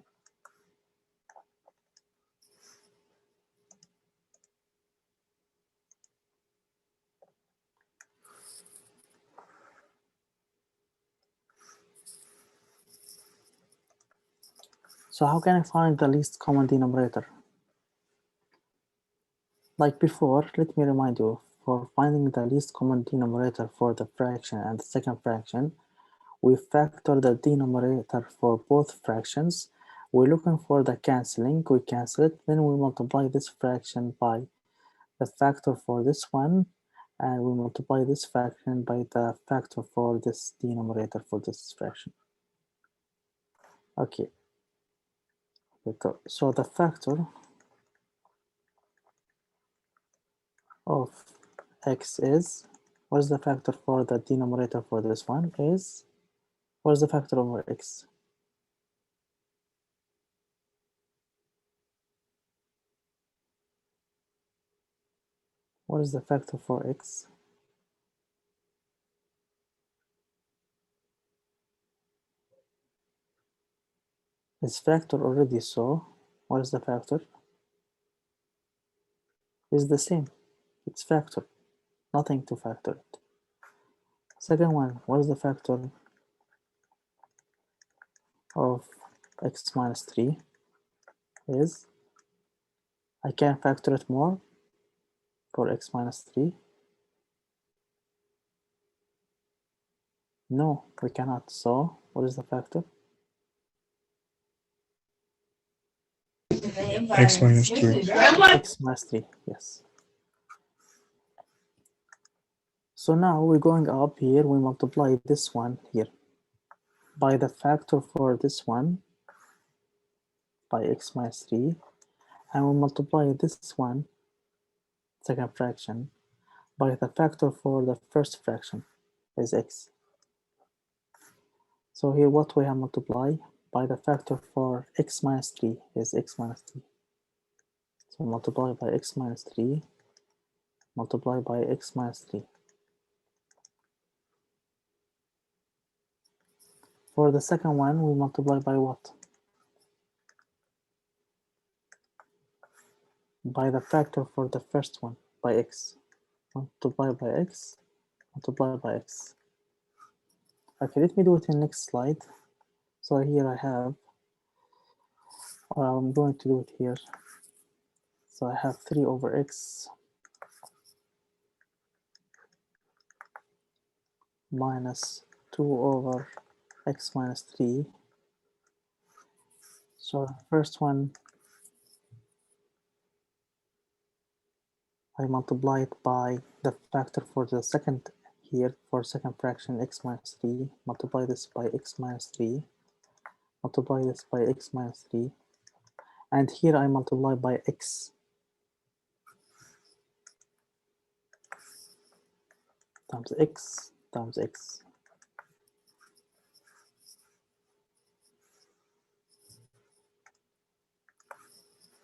So how can I find the least common denominator? Like before, let me remind you, for finding the least common denominator for the fraction and the second fraction, we factor the denominator for both fractions. We're looking for the cancelling, we cancel it, then we multiply this fraction by the factor for this one, and we multiply this fraction by the factor for this denominator for this fraction. Okay, so the factor of x is, what is the factor for the denominator for this one is, what is the factor over x? What is the factor for x? It's factor already, so what is the factor? It's the same, it's factor, nothing to factor it. Second one, what is the factor of x minus 3 is, I can factor it more for x minus 3. No, we cannot. So what is the factor? X minus 3. X minus 3, yes. So now we're going up here, we multiply this one here by the factor for this one by x minus 3, and we multiply this one, second fraction, by the factor for the first fraction is x. So here what we have multiplied by the factor for x minus 3 is x minus 3. So multiply by x minus 3, multiply by x minus 3. For the second one, we multiply by what? By the factor for the first one, by x. Multiply by x, multiply by x. Okay, let me do it in next slide. So here I have, I'm going to do it here. So I have 3 over x minus 2 over x minus 3. So the first one, I multiply it by the factor for the second here, for second fraction x minus 3, multiply this by x minus 3, multiply this by x minus 3, and here I multiply by x times x times x.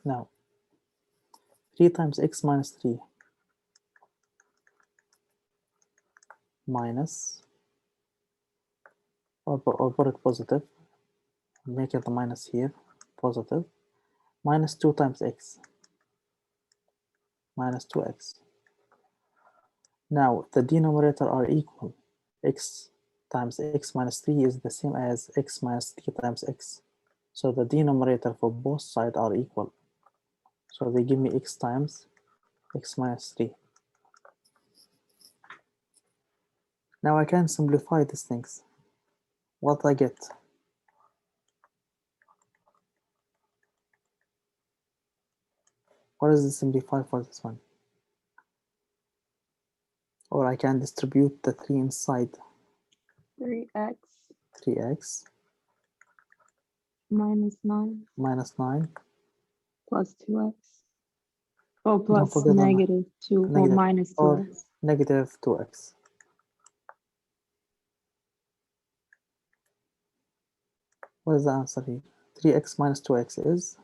Now 3 times x minus 3 minus, or put it positive, make it the minus here, positive, minus 2 times x, minus 2x. Now the denominator are equal. X times x minus 3 is the same as x minus 3 times x. So the denominator for both sides are equal. So they give me x times x minus 3. Now I can simplify these things. What I get? What is the simplify for this one? Or I can distribute the 3 inside. 3x 3x minus 9 minus 9. plus 2x. Oh, Don't plus forget the negative 2 or negative, minus or 2x. negative 2x. What is the answer here? 3x minus 2x is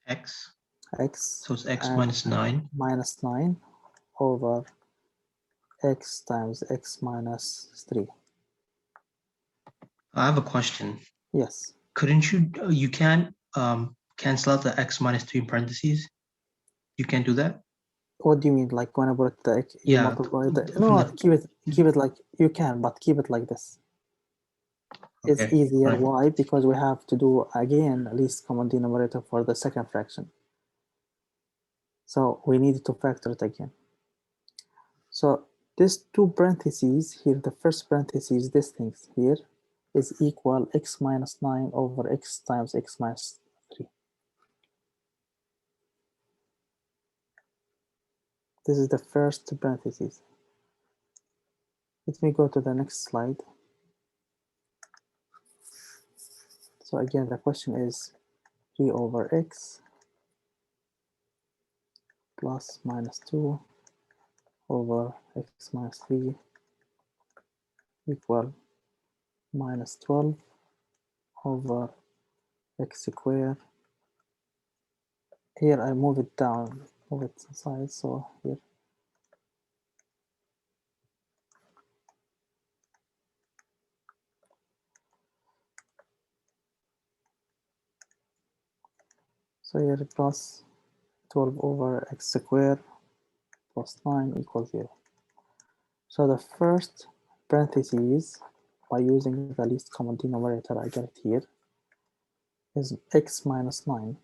X. x. So it's x and minus 9. minus 9 over x times x minus 3. I have a question. Yes. Couldn't you, you can't cancel out the x minus 3 in parentheses? You can't do that? What do you mean? Like when I put the x, you Yeah, multiply the, from no, the- keep it like, you can, but keep it like this. It's Okay, easier. fine. Why? Because we have to do again least common denominator for the second fraction. So we need to factor it again. So this two parentheses here, the first parentheses, this thing here is equal x minus 9 over x times x minus 3. This is the first parentheses. Let me go to the next slide. So again, the question is 3 over x plus minus 2 over x minus 3 equal minus 12 over x squared. Here I move it down, move it aside, so here. So here plus 12 over x squared plus 9 equals 0. So the first parentheses, by using the least common denominator, I get it here, is x minus 9.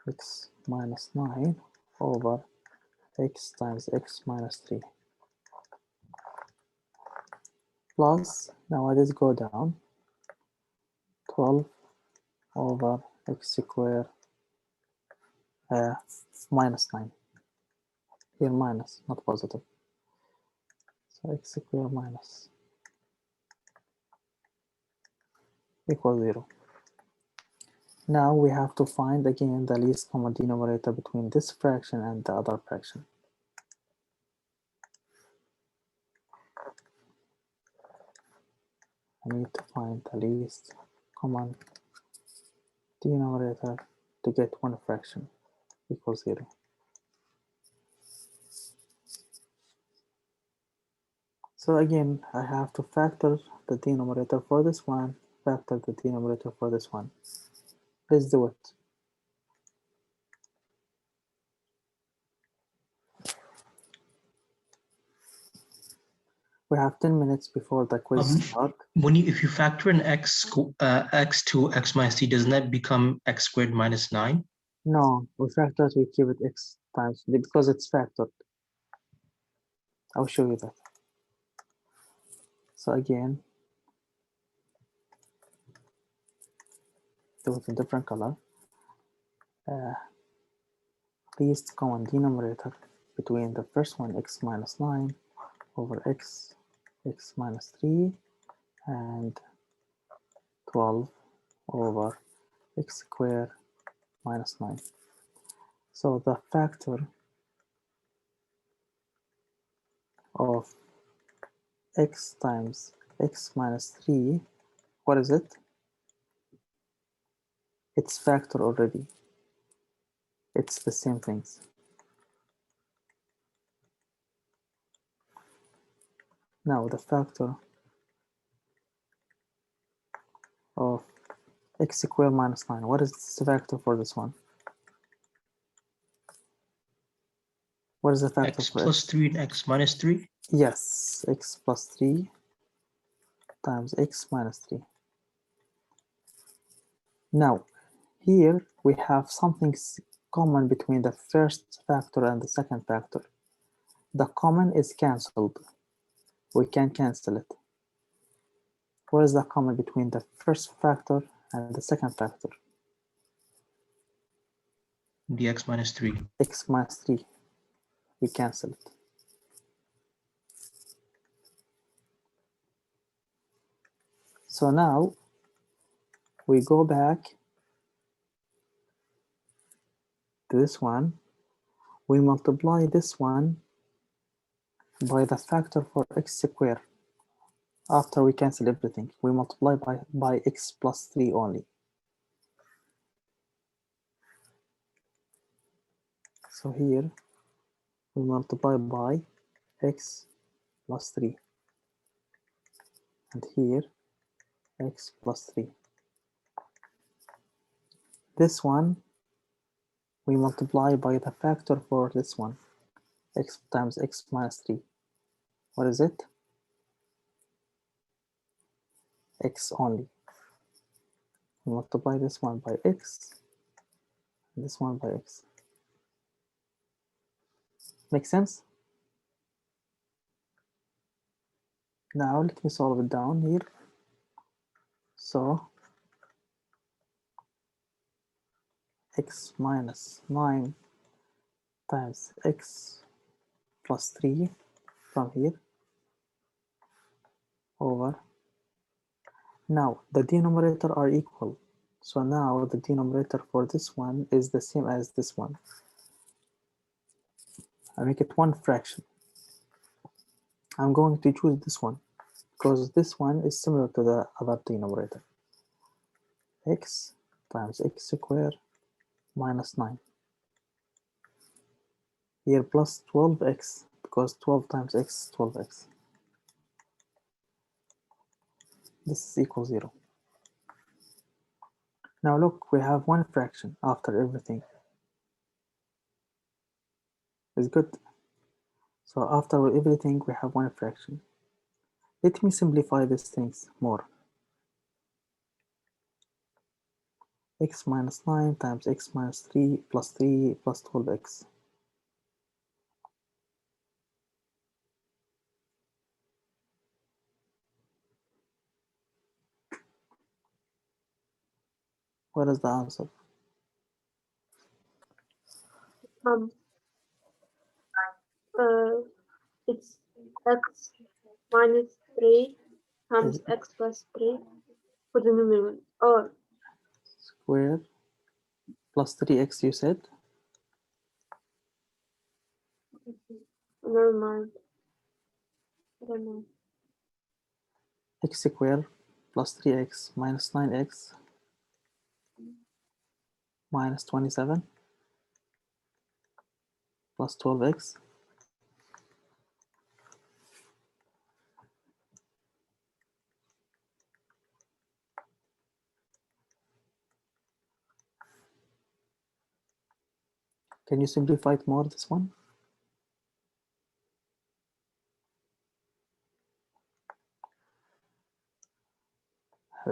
X minus 9 over x times x minus 3. Plus, now I just go down, 12 over x squared minus 9. Here minus, not positive. So x squared minus equals 0. Now we have to find again the least common denominator between this fraction and the other fraction. I need to find the least common denominator to get one fraction equals 0. So again, I have to factor the denominator for this one, factor the denominator for this one. Let's do it. We have 10 minutes before the quiz starts. If you factor in x to x minus 3, doesn't that become x squared minus 9? No, we factor it, we keep it x times, because it's factored. I'll show you that. So again, do it in different color. Least common denominator between the first one, x minus 9 over x minus 3, and 12 over x squared minus 9. So the factor of x times x minus 3, what is it? It's factor already. It's the same things. Now the factor of x squared minus 9, what is the factor for this one? What is the factor X for plus 3 and x minus 3? Yes, x plus 3 times x minus 3. Now, here we have something common between the first factor and the second factor. The common is cancelled. We can cancel it. What is the common between the first factor and the second factor? The x minus 3. X minus 3. We cancel it. So now we go back to this one. We multiply this one by the factor for x squared. After we cancel everything, we multiply by x plus 3 only. So here we multiply by x plus 3. And here, x plus 3. This one, we multiply by the factor for this one, x times x minus 3. What is it? X only. We multiply this one by x, and this one by x. Make sense? Now let me solve it down here. So x minus 9 times x plus 3 from here over. Now the denominator are equal. So now the denominator for this one is the same as this one. I make it one fraction. I'm going to choose this one because this one is similar to the other denominator. X times x squared minus 9. Here plus 12x because 12 times x is 12x. This is equal 0. Now look, we have one fraction after everything. It's good. So after everything, we have one fraction. Let me simplify these things more. X minus 9 times x minus 3 plus 12x. What is the answer? It's x minus 3 times Is x plus 3 for the numerator, or squared plus 3x you said? never mind. I don't know. X squared plus 3x minus 9x minus 27 plus 12x. Can you simplify it more, this one?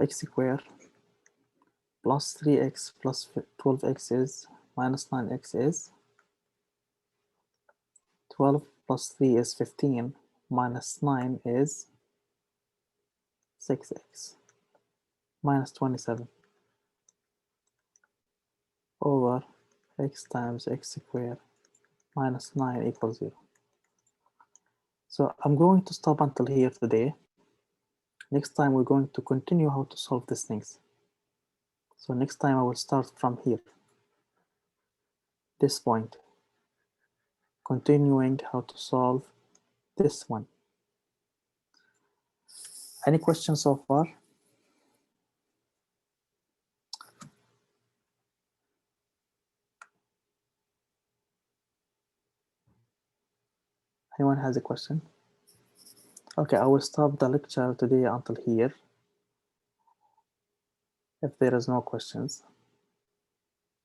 X squared plus 3x plus 12x is minus 9x is 12 plus 3 is 15 minus 9 is 6x minus 27 over x times x squared minus 9 equals 0. So I'm going to stop until here today. Next time we're going to continue how to solve these things. So next time I will start from here, this point, continuing how to solve this one. Any questions so far? Anyone has a question? Okay, I will stop the lecture today until here if there is no questions.